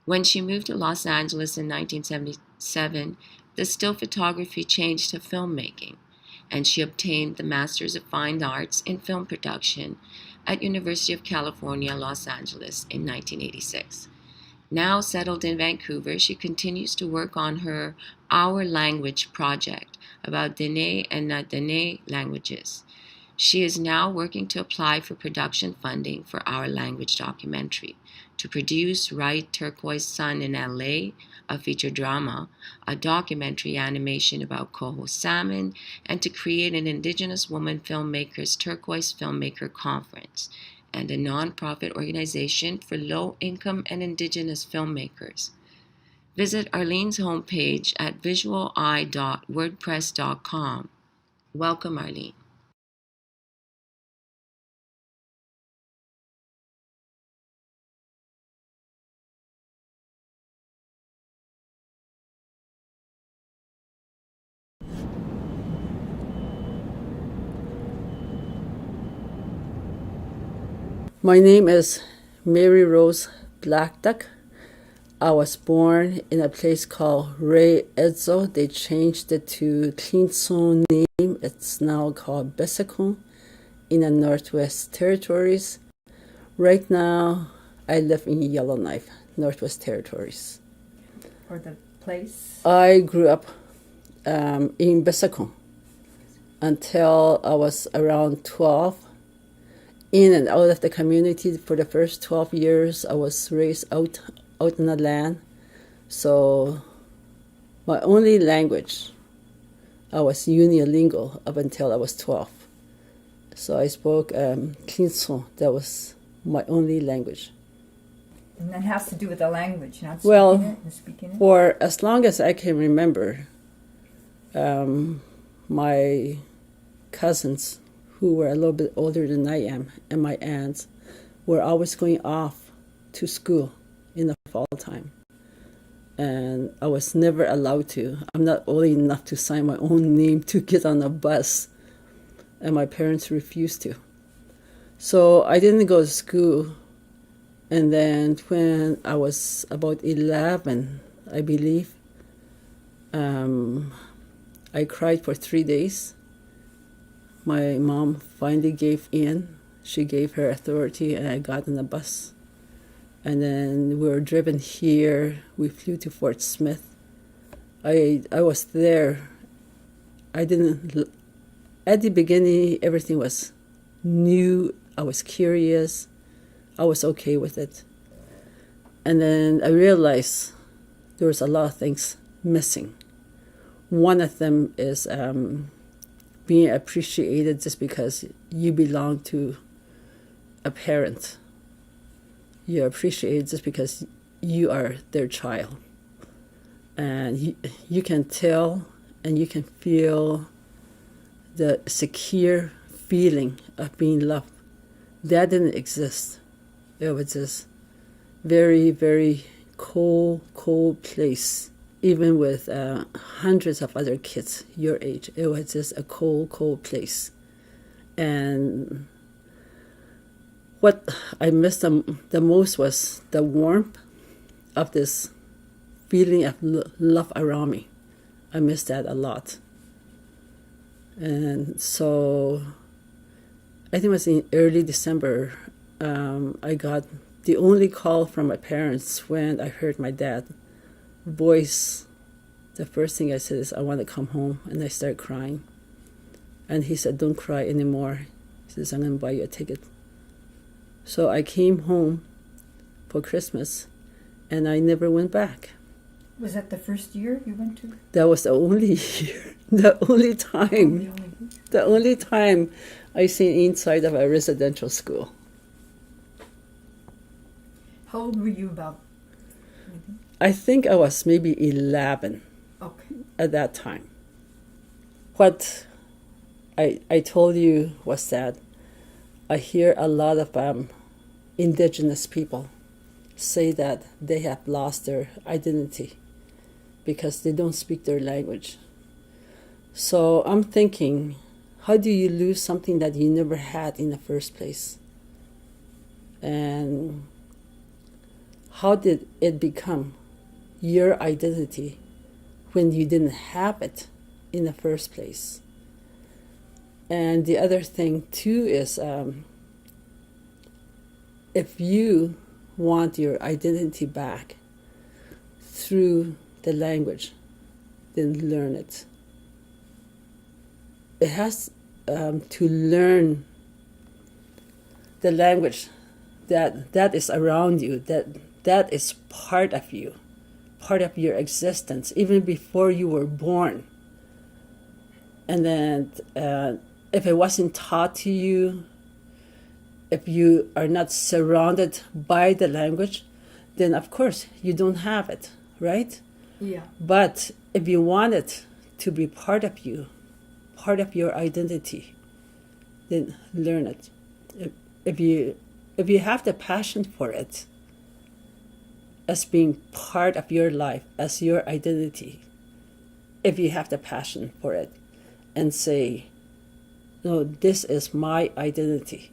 When she moved to Los Angeles in 1977, the still photography changed to filmmaking, and she obtained the Master's of Fine Arts in Film Production at University of California, Los Angeles in 1986. Now settled in Vancouver, she continues to work on her Our Language project about Dene and Nadene languages. She is now working to apply for production funding for Our Language documentary, to produce, write Turquoise Sun in LA, a feature drama, a documentary animation about coho salmon, and to create an Indigenous woman filmmakers Turquoise Filmmaker Conference, and a nonprofit organization for low-income and Indigenous filmmakers. Visit Arlene's homepage at visuali.wordpress.com. Welcome, Arlene. My name is Mary Rose Blackduck. I was born in a place called Ray Edzo. They changed it to Cleanson name. It's now called Besakon in the Northwest Territories. Right now, I live in Yellowknife, Northwest Territories. Or the place? I grew up in Besakon until I was around 12. In and out of the community for the first 12 years. I was raised out in the land. So my only language, I was unilingual up until I was 12. So I spoke Cleanson. That was my only language. And that has to do with the language, not speaking Well, it and speaking it? For as long as I can remember, my cousins who were a little bit older than I am, and my aunts, were always going off to school in the fall time. And I was never allowed to. I'm not old enough to sign my own name to get on a bus, and my parents refused to. So I didn't go to school. And then when I was about 11, I believe, I cried for 3 days. My mom finally gave in. She gave her authority, and I got on the bus. And then we were driven here. We flew to Fort Smith. I was there. At the beginning, everything was new. I was curious. I was okay with it. And then I realized there was a lot of things missing. One of them is being appreciated just because you belong to a parent. You're appreciated just because you are their child. And you can tell and you can feel the secure feeling of being loved. That didn't exist. It was just very, very cold place. Even with hundreds of other kids your age, it was just a cold place. And what I missed the most was the warmth of this feeling of love around me. I missed that a lot. And so I think it was in early December, I got the only call from my parents when I heard my dad voice. The first thing I said is, I want to come home, and I started crying. And he said, don't cry anymore. He says, I'm going to buy you a ticket. So I came home for Christmas, and I never went back. Was that the first year you went to? That was the only year, the only time I seen inside of a residential school. How old were you about? I think I was maybe 11. Okay. at that time. What I told you was that I hear a lot of indigenous people say that they have lost their identity because they don't speak their language. So I'm thinking, how do you lose something that you never had in the first place? And how did it become your identity when you didn't have it in the first place? And the other thing too is if you want your identity back through the language, then learn it. It has to learn the language that is around you, that is part of you, part of your existence, even before you were born. And then if it wasn't taught to you, if you are not surrounded by the language, then of course you don't have it, right? Yeah. But if you want it to be part of you, part of your identity, then learn it. If you have the passion for it as being part of your life, as your identity, if you have the passion for it and say, no, this is my identity,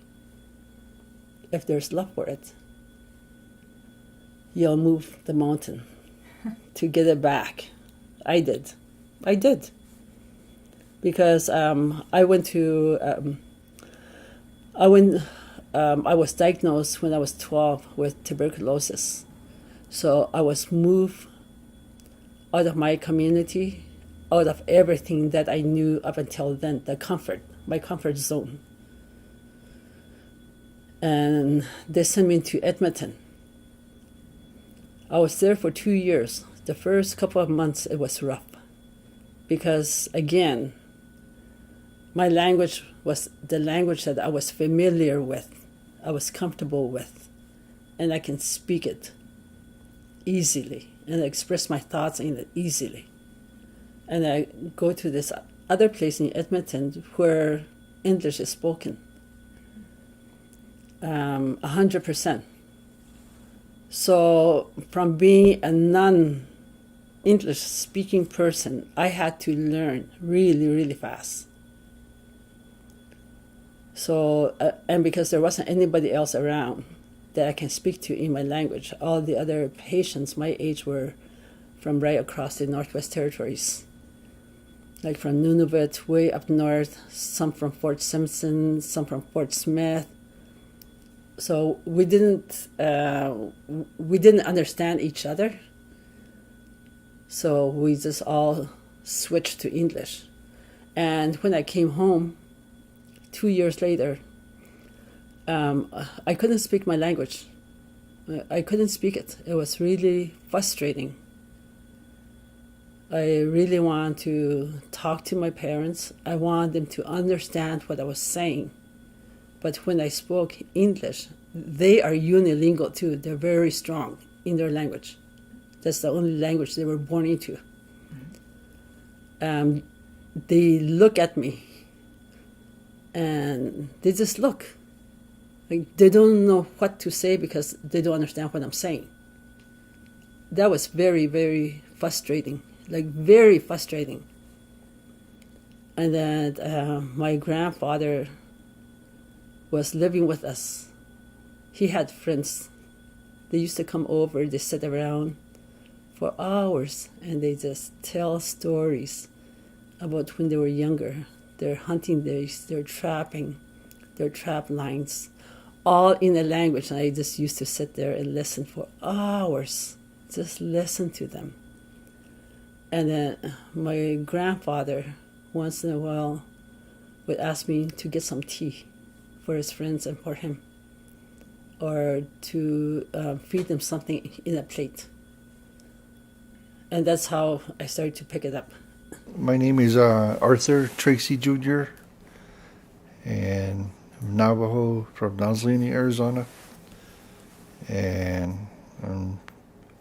if there's love for it, you'll move the mountain to get it back. I did. Because I was diagnosed when I was 12 with tuberculosis. So I was moved out of my community, out of everything that I knew up until then, my comfort zone. And they sent me to Edmonton. I was there for 2 years. The first couple of months, it was rough. Because, again, my language was the language that I was familiar with, I was comfortable with, and I can speak it easily and express my thoughts in it easily. And I go to this other place in Edmonton where English is spoken 100%. So from being a non-English speaking person, I had to learn really, really fast. So, and because there wasn't anybody else around that I can speak to in my language, all the other patients my age were from right across the Northwest Territories, like from Nunavut, way up north, some from Fort Simpson, some from Fort Smith. So we didn't understand each other. So we just all switched to English. And when I came home 2 years later, I couldn't speak my language. I couldn't speak it. It was really frustrating. I really wanted to talk to my parents. I wanted them to understand what I was saying. But when I spoke English, they are unilingual too. They're very strong in their language. That's the only language they were born into. They look at me and they just look. Like they don't know what to say because they don't understand what I'm saying. That was very, very frustrating. Like very frustrating. And then my grandfather was living with us. He had friends. They used to come over, they sit around for hours and they just tell stories about when they were younger, their hunting days, their trapping, their trap lines, all in a language. And I just used to sit there and listen for hours, just listen to them. And then my grandfather, once in a while, would ask me to get some tea for his friends and for him, or to feed them something in a plate. And that's how I started to pick it up. My name is Arthur Tracy Jr. and I'm Navajo from Nosley, Arizona. And I'm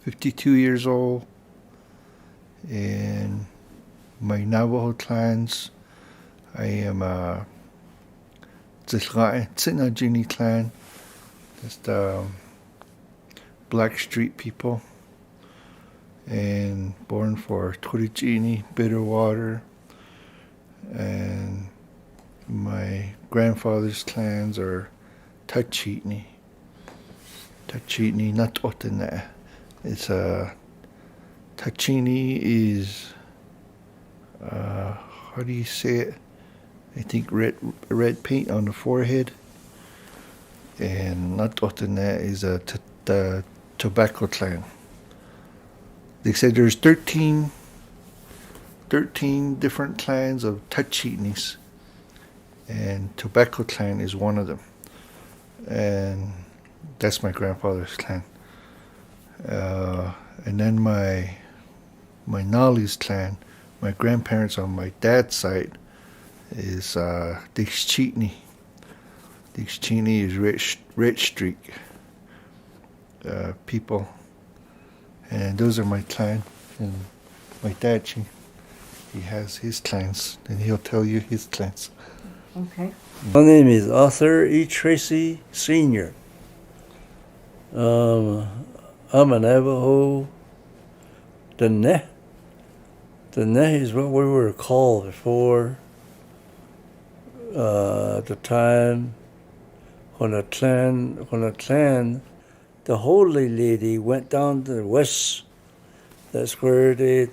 52 years old. And my Navajo clans, I am Tsinajini clan. That's the Black Street people. And born for Turicini, Bitterwater. And my grandfather's clans are Tachitni. Tachitni, not Otana. It's Tachini is, how do you say it? I think red paint on the forehead. And not Otana is the tobacco clan. They said there's 13 different clans of Tachitnis. And tobacco clan is one of them. And that's my grandfather's clan. And then my Nali's clan, my grandparents on my dad's side, is Dixchitni. Dixchitni is Red Streak people. And those are my clan. And my dad, he has his clans, and he'll tell you his clans. Okay. My name is Arthur E. Tracy Sr. I'm a Navajo. The Neh is what we were called before the time when a clan, the Holy Lady went down to the west. That's where they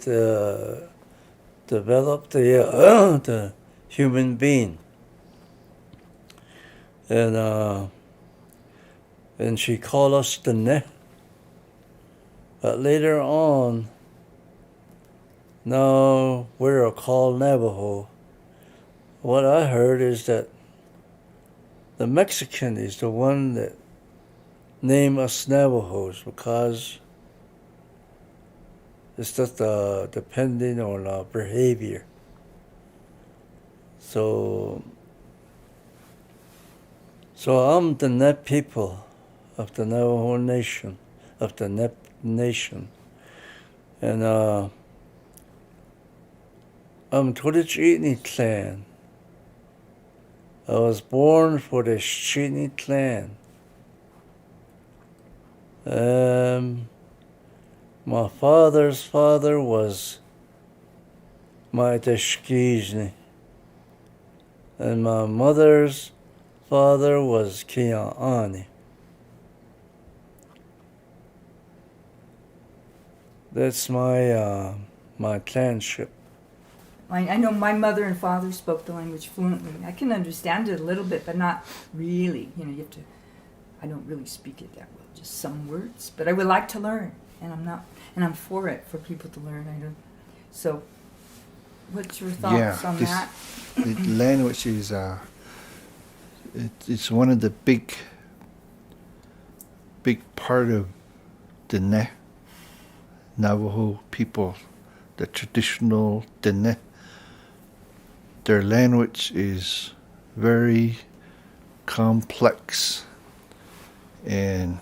developed the human being. And she called us the Neh. But later on, now we're called Navajo. What I heard is that the Mexican is the one that named us Navajos because it's just depending on our behavior. So I'm the Nep people of the Navajo Nation, of the Nep Nation. And I'm Turicini clan. I was born for the Chini clan. My father's father was my Teshkizhni. And my mother's father was Kia'ani. That's my clanship. I know my mother and father spoke the language fluently. I can understand it a little bit, but not really. You have to. I don't really speak it that well, just some words. But I would like to learn, and I'm for it, for people to learn. I don't. So, what's your thoughts on that? The language is it's one of the big part of the Navajo people, the traditional Dene. Their language is very complex, and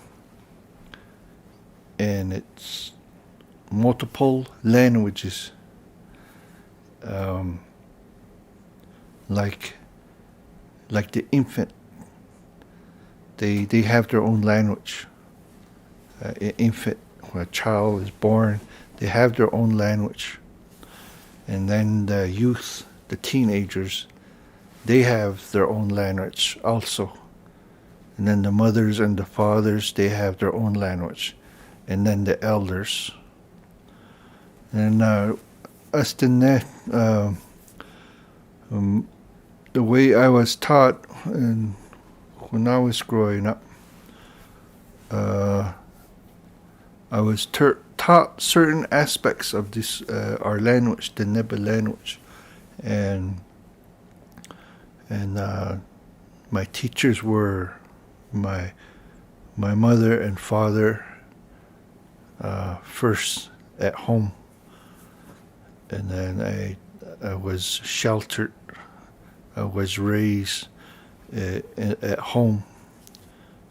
it's multiple languages, like the infant. They have their own language. An infant, when a child is born, they have their own language, and then the youth, the teenagers, they have their own language also. And then the mothers and the fathers, they have their own language. And then the elders. And us the way I was taught when I was growing up, I was taught certain aspects of this our language, the Neba language. And my teachers were my mother and father first at home, and then I was sheltered. I was raised at home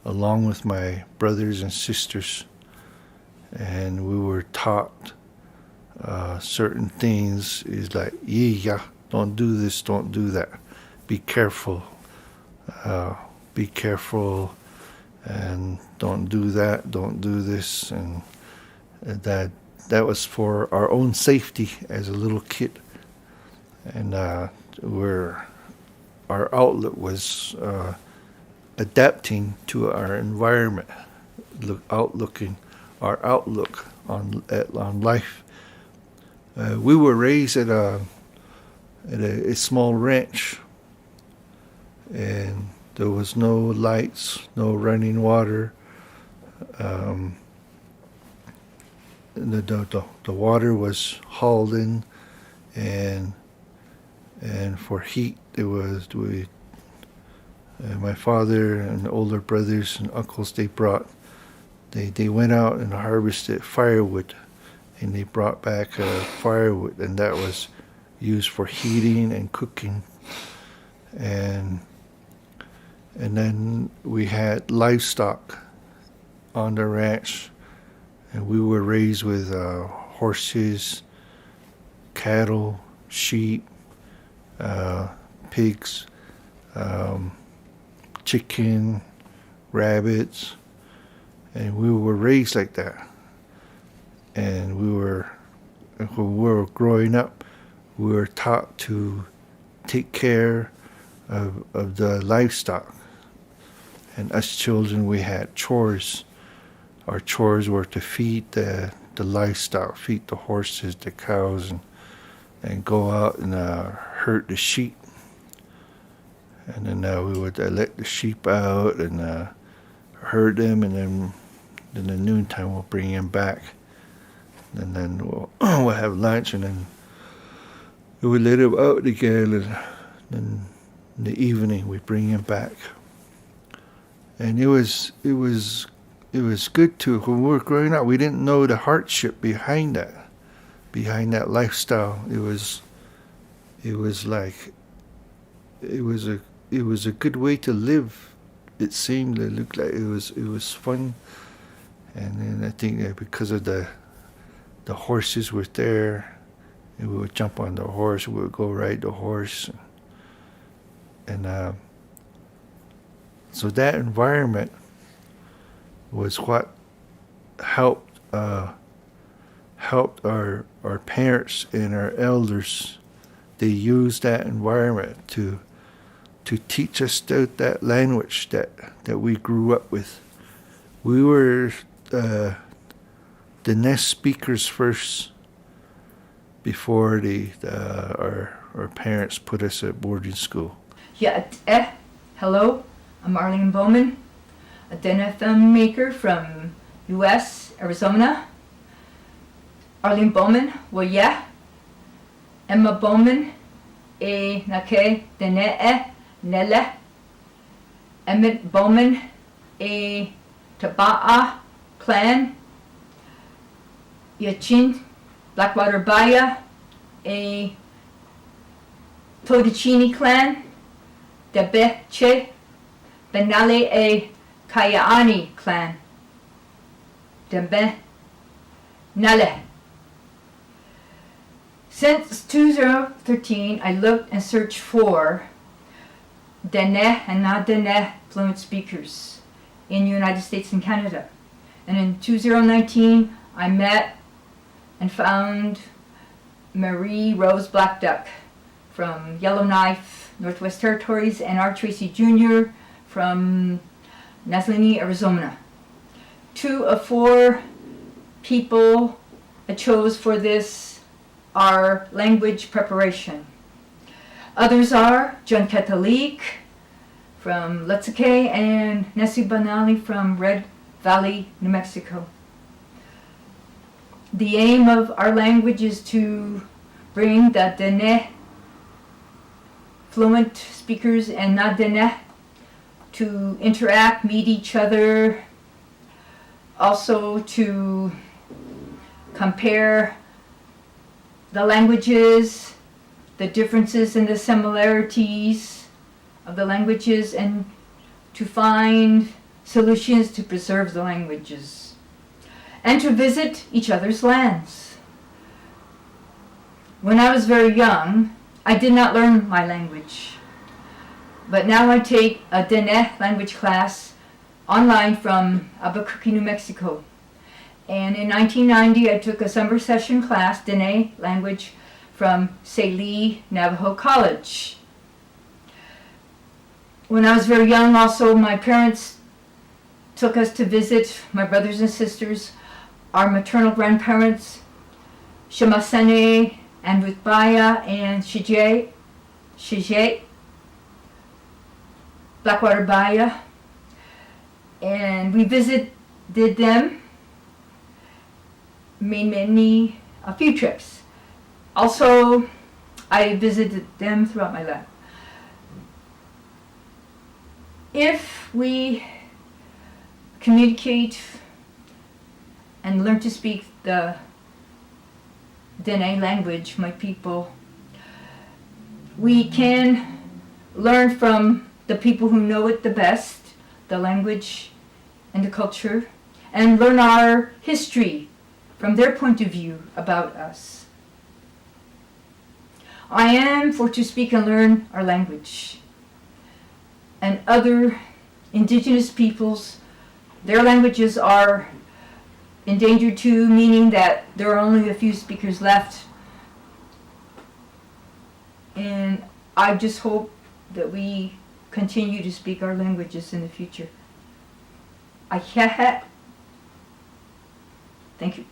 along with my brothers and sisters, and we were taught certain things is like, yeah, don't do this, don't do that. Be careful. Be careful, and don't do that, don't do this. And that was for our own safety as a little kid. And where our outlook was adapting to our environment, our outlook on life. We were raised at a small ranch, and there was no lights, no running water. The water was hauled in, and for heat my father and older brothers and uncles, they went out and harvested firewood, and they brought back firewood, and that was used for heating and cooking. And then we had livestock on the ranch, and we were raised with horses, cattle, sheep, pigs, chicken, rabbits, and we were raised like that. And when we were growing up, we were taught to take care of the livestock. And as children, we had chores. Our chores were to feed the livestock, feed the horses, the cows, and go out and herd the sheep. And then we would let the sheep out and herd them, and then in the noontime we'll bring them back. And then we'll have lunch, and then we let them out again, and then in the evening we bring them back. And it was good too. When we were growing up, we didn't know the hardship behind that lifestyle. It was a good way to live. It seemed, it looked like it was fun. And then I think that because of the horses were there, and we would jump on the horse, we would go ride the horse, and so that environment was what helped our parents and our elders. They used that environment to teach us that language that we grew up with. We were the nest speakers first before our parents put us at boarding school. Yeah, hello, I'm Arlene Bowman, a filmmaker from U.S., Arizona. Arlene Bowman, well, yeah. Emma Bowman, nake dene nele. Emmett Bowman, Taba'a clan. Yachin, Blackwater Baya, Todicini clan. Debeche, Benale Kayaani clan. Dembe Nale. Since 2013, I looked and searched for Dene and not Dene fluent speakers in the United States and Canada. And in 2019, I met and found Marie Rose Blackduck from Yellowknife, Northwest Territories, and Art Tracy Jr. from Naslini, Arizona. 2 of 4 people I chose for this are language preparation. Others are John Tariq from Letzake and Nessie Banali from Red Valley, New Mexico. The aim of our language is to bring the Dene fluent speakers and not Dene to interact, meet each other, also to compare the languages, the differences and the similarities of the languages, and to find solutions to preserve the languages, and to visit each other's lands. When I was very young, I did not learn my language. But now I take a Dene language class online from Albuquerque, New Mexico. And in 1990, I took a summer session class, Dene language, from Saley Navajo College. When I was very young, also, my parents took us to visit my brothers and sisters, our maternal grandparents, Shamasene and Ruthbaya and Shije, Blackwater Baya, and we visited them, made a few trips. Also, I visited them throughout my life. If we communicate and learn to speak the Dene language, my people, we can learn from the people who know it the best, the language and the culture, and learn our history from their point of view about us. I am for to speak and learn our language. And other indigenous peoples, their languages are endangered too, meaning that there are only a few speakers left. And I just hope that we continue to speak our languages in the future. Thank you.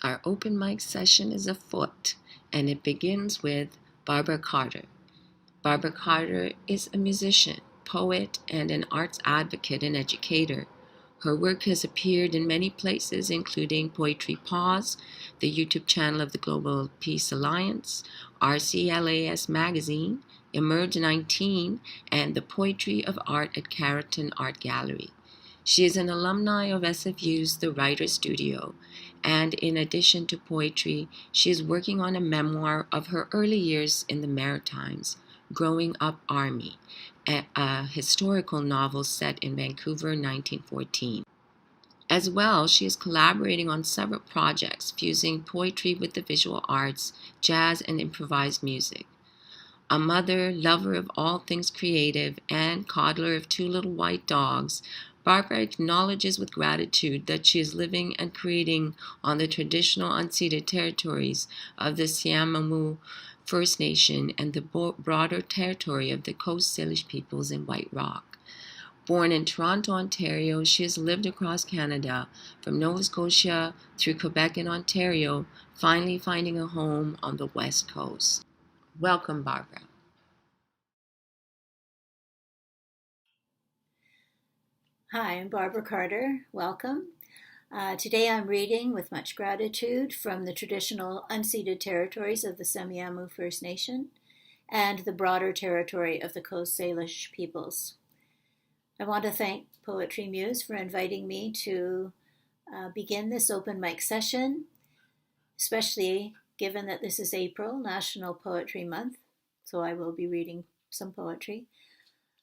Our open mic session is afoot, and it begins with Barbra Carter. Barbra Carter is a musician, poet, and an arts advocate and educator. Her work has appeared in many places, including Poetry Pause, the YouTube channel of the Global Peace Alliance, RCLAS Magazine, Emerge 19, and the Poetry of Art at Carrollton Art Gallery. She is an alumni of SFU's The Writer Studio, and in addition to poetry, she is working on a memoir of her early years in the Maritimes, Growing Up Army, a historical novel set in Vancouver, 1914. As well, she is collaborating on several projects, fusing poetry with the visual arts, jazz, and improvised music. A mother, lover of all things creative, and coddler of two little white dogs, Barbra acknowledges with gratitude that she is living and creating on the traditional unceded territories of the Siamamu First Nation and the broader territory of the Coast Salish peoples in White Rock. Born in Toronto, Ontario, she has lived across Canada, from Nova Scotia through Quebec and Ontario, finally finding a home on the West Coast. Welcome, Barbra. Hi, I'm Barbra Carter. Welcome. Today I'm reading with much gratitude from the traditional unceded territories of the Semiahmoo First Nation and the broader territory of the Coast Salish peoples. I want to thank Poetry Muse for inviting me to begin this open mic session, especially given that this is April, National Poetry Month, so I will be reading some poetry.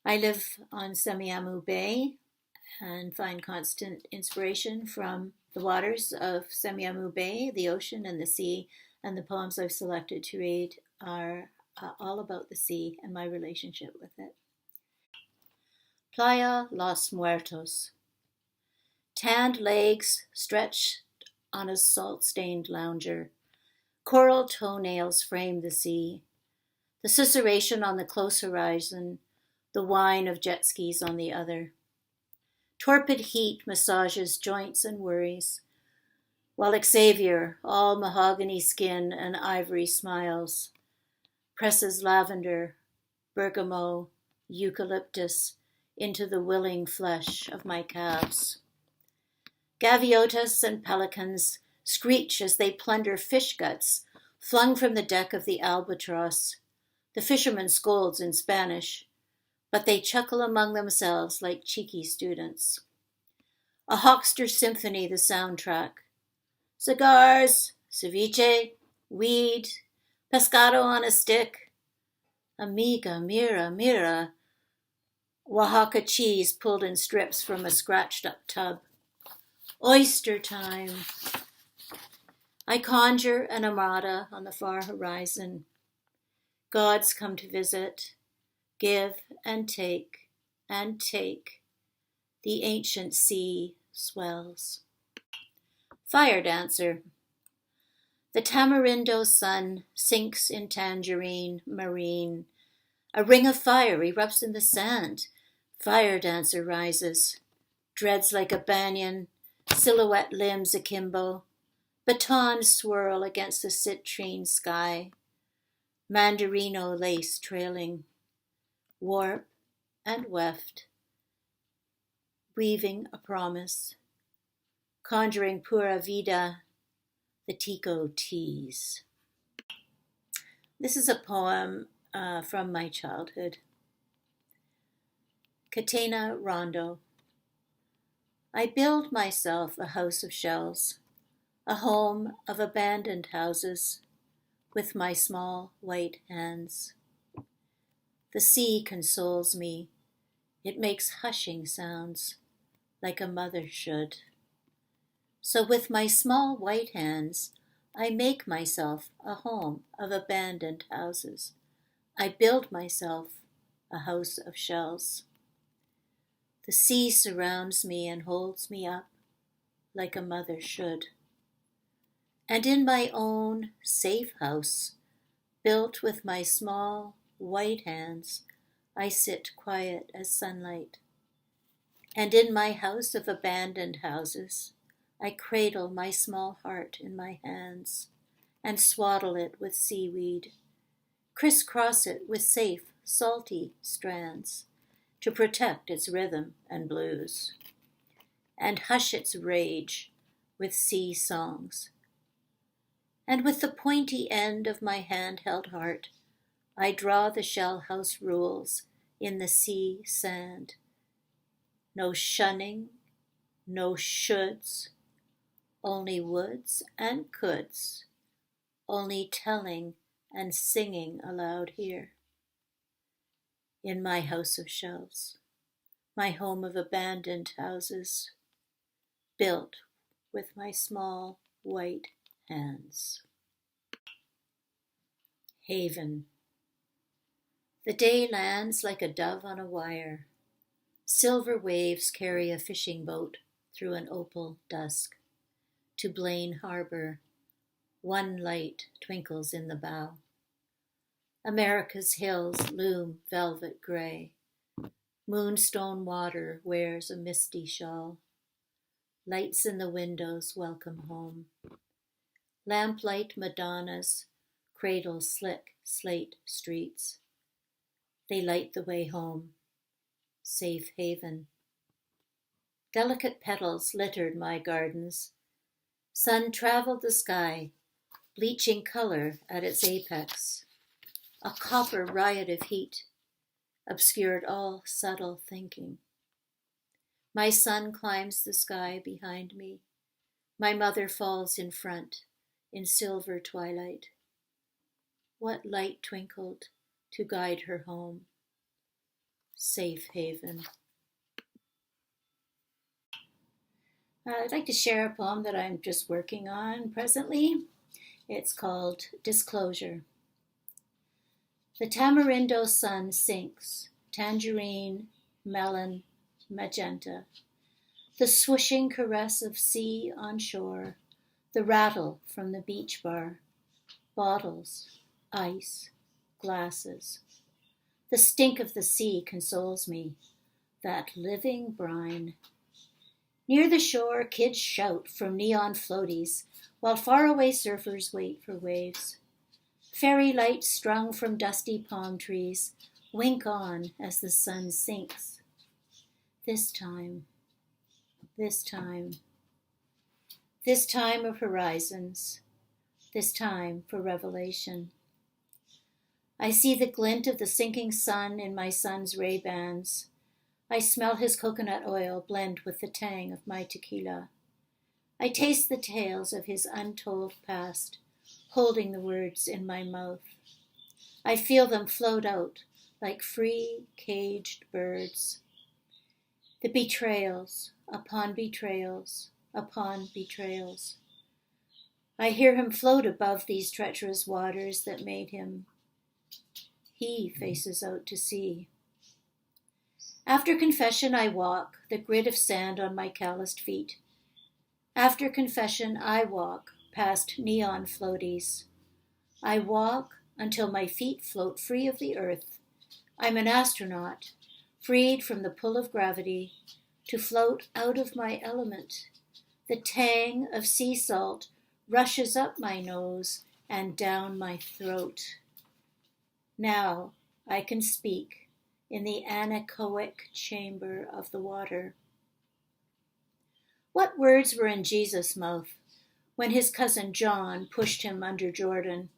I live on Semiahmoo Bay and find constant inspiration from the waters of Semiahmoo Bay, the ocean and the sea, and the poems I've selected to read are all about the sea and my relationship with it. Playa Los Muertos. Tanned legs stretched on a salt-stained lounger. Coral toenails frame the sea. The susurration on the close horizon, the whine of jet skis on the other. Torpid heat massages joints and worries, while Xavier, all mahogany skin and ivory smiles, presses lavender, bergamot, eucalyptus into the willing flesh of my calves. Gaviotas and pelicans screech as they plunder fish guts flung from the deck of the albatross. The fisherman scolds in Spanish, but they chuckle among themselves like cheeky students. A Hawkster symphony, the soundtrack. Cigars, ceviche, weed, pescado on a stick. Amiga, mira, mira. Oaxaca cheese pulled in strips from a scratched-up tub. Oyster time. I conjure an armada on the far horizon. Gods come to visit, give and take, and take. The ancient sea swells. Fire dancer. The tamarindo sun sinks in tangerine marine. A ring of fire erupts in the sand. Fire dancer rises. Dreads like a banyan, silhouette limbs akimbo. Batons swirl against the citrine sky. Mandarino lace trailing. Warp and weft. Weaving a promise. Conjuring pura vida, the Tico tease. This is a poem from my childhood. Catena Rondo. I build myself a house of shells, a home of abandoned houses, with my small white hands. The sea consoles me. It makes hushing sounds, like a mother should. So with my small white hands, I make myself a home of abandoned houses. I build myself a house of shells. The sea surrounds me and holds me up like a mother should. And in my own safe house, built with my small white hands, I sit quiet as sunlight. And in my house of abandoned houses, I cradle my small heart in my hands and swaddle it with seaweed, crisscross it with safe, salty strands to protect its rhythm and blues, and hush its rage with sea songs. And with the pointy end of my hand-held heart, I draw the shell house rules in the sea sand. No shunning, no shoulds, only woulds and coulds, only telling and singing aloud here. In my house of shells, my home of abandoned houses, built with my small white hands. Haven. The day lands like a dove on a wire. Silver waves carry a fishing boat through an opal dusk. To Blaine Harbor, one light twinkles in the bow. America's hills loom velvet gray. Moonstone water wears a misty shawl. Lights in the windows welcome home. Lamplight Madonnas cradle slick slate streets. They light the way home. Safe haven. Delicate petals littered my gardens. Sun traveled the sky, bleaching color at its apex. A copper riot of heat obscured all subtle thinking. My son climbs the sky behind me. My mother falls in front in silver twilight. What light twinkled to guide her home? Safe haven. I'd like to share a poem that I'm just working on presently. It's called Disclosure. The tamarindo sun sinks, tangerine, melon, magenta. The swooshing caress of sea on shore, the rattle from the beach bar, bottles, ice, glasses. The stink of the sea consoles me, that living brine. Near the shore, kids shout from neon floaties, while faraway surfers wait for waves. Fairy lights strung from dusty palm trees wink on as the sun sinks. This time, this time of horizons, this time for revelation. I see the glint of the sinking sun in my son's Ray-Bans. I smell his coconut oil blend with the tang of my tequila. I taste the tales of his untold past, holding the words in my mouth. I feel them float out like free, caged birds. The betrayals upon betrayals upon betrayals. I hear him float above these treacherous waters that made him. He faces out to sea. After confession I walk, the grit of sand on my calloused feet. After confession I walk past neon floaties. I walk until my feet float free of the earth. I'm an astronaut, freed from the pull of gravity, to float out of my element. The tang of sea salt rushes up my nose and down my throat. Now I can speak in the anechoic chamber of the water. What words were in Jesus' mouth when his cousin John pushed him under Jordan?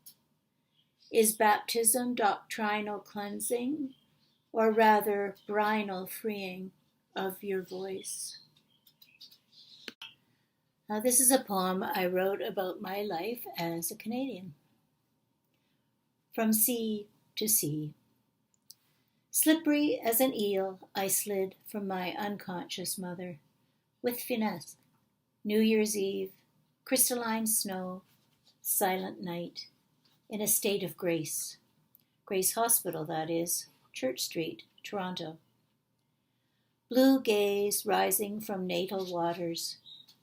Is baptism doctrinal cleansing, or rather brinal freeing of your voice? Now, this is a poem I wrote about my life as a Canadian. From sea to sea. Slippery as an eel, I slid from my unconscious mother. With finesse, New Year's Eve, crystalline snow, silent night, in a state of grace. Grace Hospital, that is, Church Street, Toronto. Blue gaze rising from natal waters,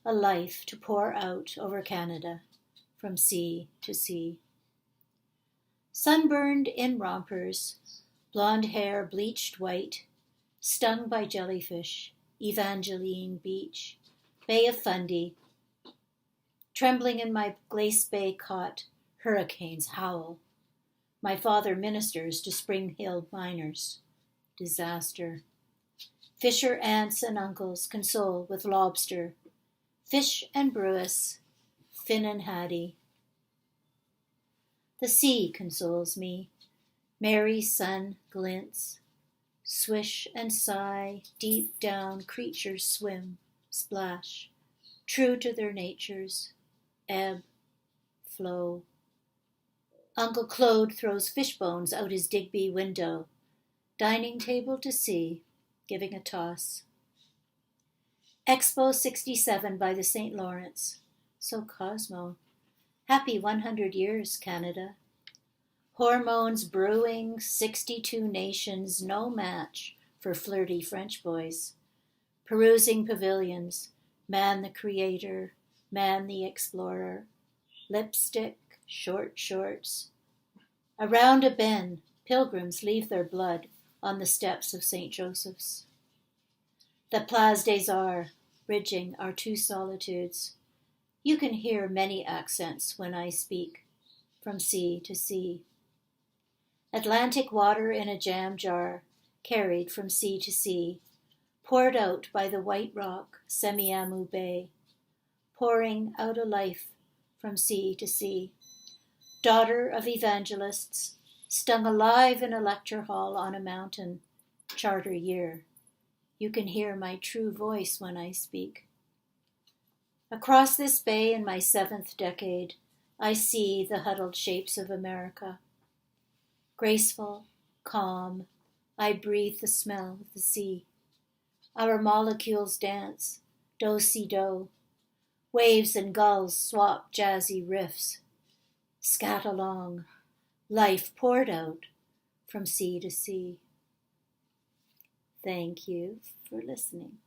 a life to pour out over Canada, from sea to sea. Sunburned in rompers, blonde hair bleached white, stung by jellyfish, Evangeline Beach, Bay of Fundy. Trembling in my Glace Bay cot, hurricanes howl. My father ministers to Spring Hill miners. Disaster. Fisher aunts and uncles console with lobster. Fish and brewis, Finn and Hattie. The sea consoles me. Merry sun glints. Swish and sigh, deep down creatures swim, splash, true to their natures, ebb, flow. Uncle Claude throws fish bones out his Digby window, dining table to sea, giving a toss. Expo 67 by the St. Lawrence, so Cosmo. Happy 100 years, Canada. Hormones brewing, 62 nations, no match for flirty French boys. Perusing pavilions, man the creator, man the explorer. Lipstick, short shorts. Around a bend, pilgrims leave their blood on the steps of St. Joseph's. The Place des Arts, bridging our two solitudes. You can hear many accents when I speak, from sea to sea. Atlantic water in a jam jar, carried from sea to sea, poured out by the white rock, Semiahmoo Bay, pouring out a life from sea to sea. Daughter of evangelists, stung alive in a lecture hall on a mountain, charter year. You can hear my true voice when I speak. Across this bay in my 7th decade, I see the huddled shapes of America. Graceful, calm, I breathe the smell of the sea. Our molecules dance, do-si-do. Waves and gulls swap jazzy riffs. Scat along, life poured out from sea to sea. Thank you for listening.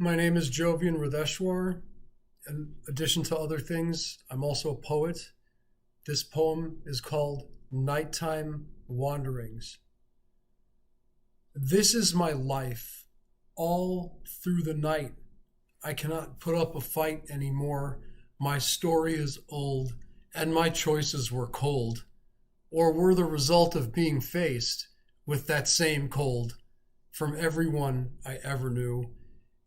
My name is Jovian Radheswar. In addition to other things, I'm also a poet. This poem is called Nighttime Wanderings. This is my life, all through the night. I cannot put up a fight anymore. My story is old, and my choices were cold, or were the result of being faced with that same cold from everyone I ever knew.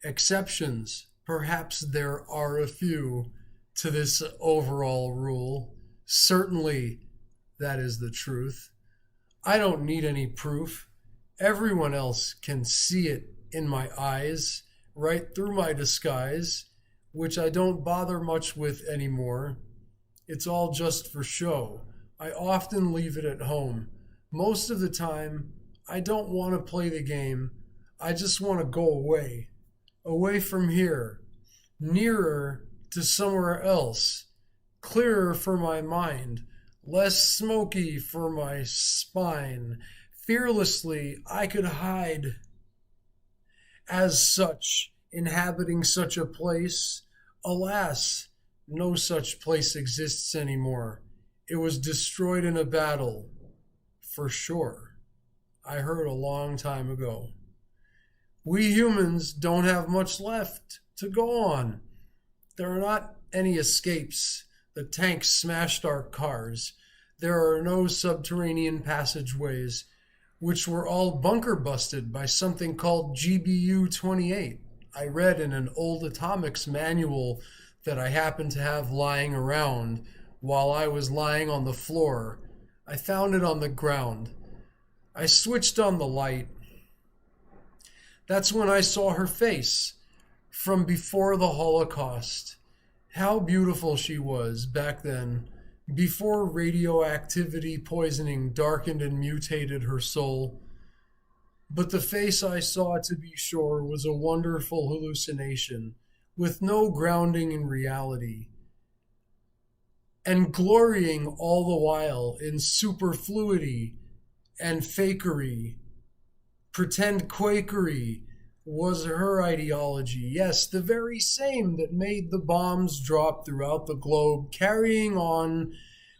Exceptions, perhaps there are a few to this overall rule. Certainly, that is the truth. I don't need any proof. Everyone else can see it in my eyes, right through my disguise, which I don't bother much with anymore. It's all just for show. I often leave it at home. Most of the time, I don't want to play the game. I just want to go away. Away from here, nearer to somewhere else, clearer for my mind, less smoky for my spine. Fearlessly, I could hide. As such, inhabiting such a place, alas, no such place exists anymore. It was destroyed in a battle, for sure. I heard a long time ago. We humans don't have much left to go on. There are not any escapes. The tanks smashed our cars. There are no subterranean passageways, which were all bunker busted by something called GBU-28. I read in an old atomics manual that I happened to have lying around while I was lying on the floor. I found it on the ground. I switched on the light. That's when I saw her face from before the Holocaust. How beautiful she was back then, before radioactivity poisoning darkened and mutated her soul. But the face I saw, to be sure, was a wonderful hallucination, with no grounding in reality, and glorying all the while in superfluity and fakery. Pretend Quakery was her ideology. Yes, the very same that made the bombs drop throughout the globe, carrying on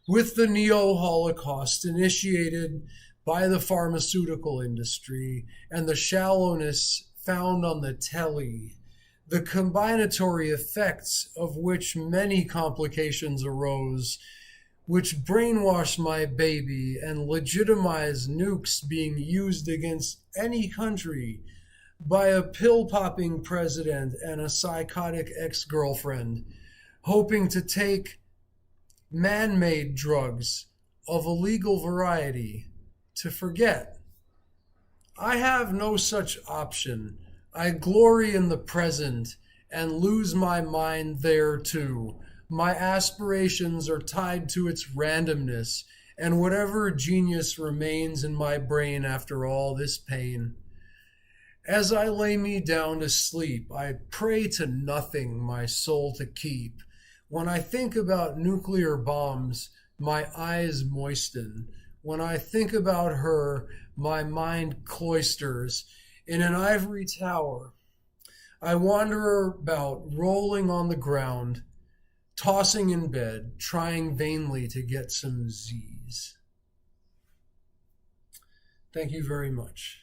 with the neo-Holocaust initiated by the pharmaceutical industry and the shallowness found on the telly, the combinatory effects of which many complications arose, which brainwash my baby and legitimize nukes being used against any country by a pill-popping president and a psychotic ex-girlfriend, hoping to take man-made drugs of a legal variety to forget. I have no such option. I glory in the present and lose my mind there too. My aspirations are tied to its randomness and whatever genius remains in my brain after all this pain. As I lay me down to sleep, I pray to nothing my soul to keep. When I think about nuclear bombs, my eyes moisten. When I think about her, my mind cloisters. In an ivory tower, I wander about, rolling on the ground, tossing in bed, trying vainly to get some Z's. Thank you very much.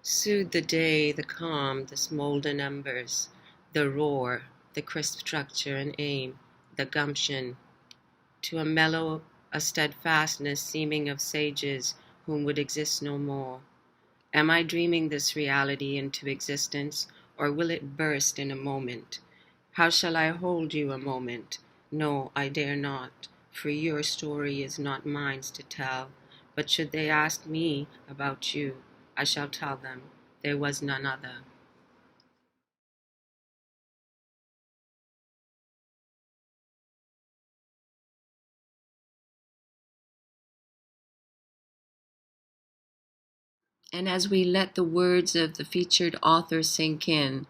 Soothe the day, the calm, the smolden embers, the roar, the crisp structure and aim, the gumption, to a mellow, a steadfastness seeming of sages whom would exist no more. Am I dreaming this reality into existence, or will it burst in a moment? How shall I hold you a moment? No, I dare not, for your story is not mine to tell. But should they ask me about you, I shall tell them there was none other. And as we let the words of the featured author sink in,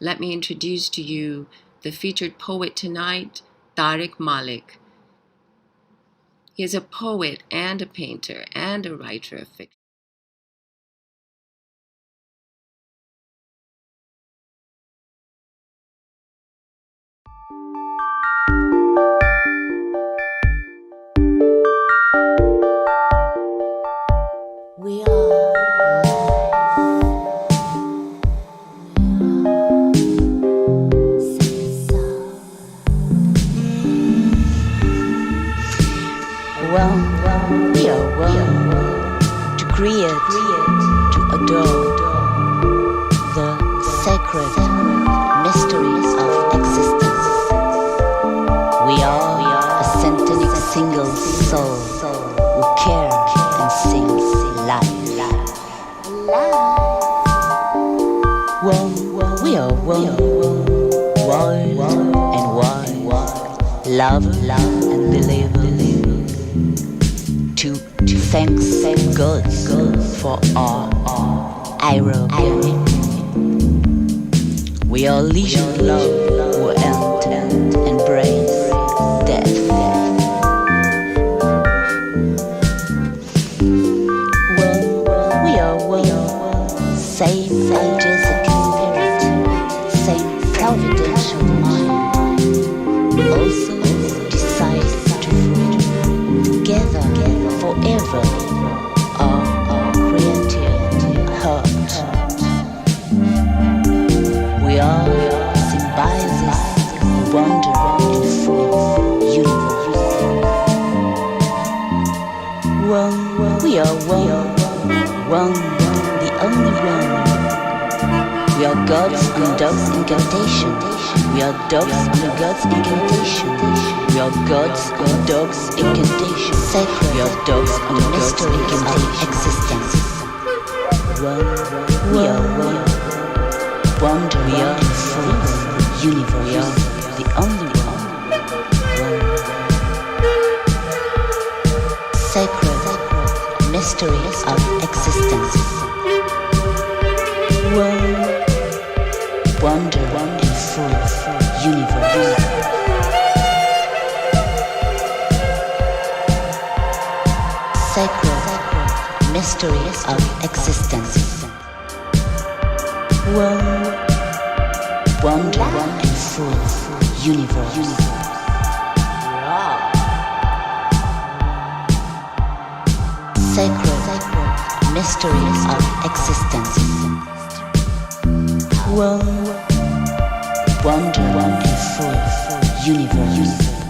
let me introduce to you the featured poet tonight, Tariq Malik. He is a poet and a painter and a writer of fiction. We are. We are one to create, to adore the sacred mysteries of existence. We are a sentient single soul who care and sings life. One, we are one, wild and wide, love and believer. To thank God for our irony. We are legion love who embrace death. We are one, same angelic spirit, same providential mind. Also decide to together forever our creative heart. We are symbiosis who wander in full universe. We are one, the only one. We are gods and dogs incantation. We are dogs and gods incantation. We are gods and dogs incantation. Sacred. We are dogs and mystery of existence. We are one. Wonder. We are in full universe. We are the only one. Sacred mysteries of existence. Wonder in full universe. Sacred mysteries of existence. Wonder in full universe. Sacred mysteries of existence. Wonder in full universe.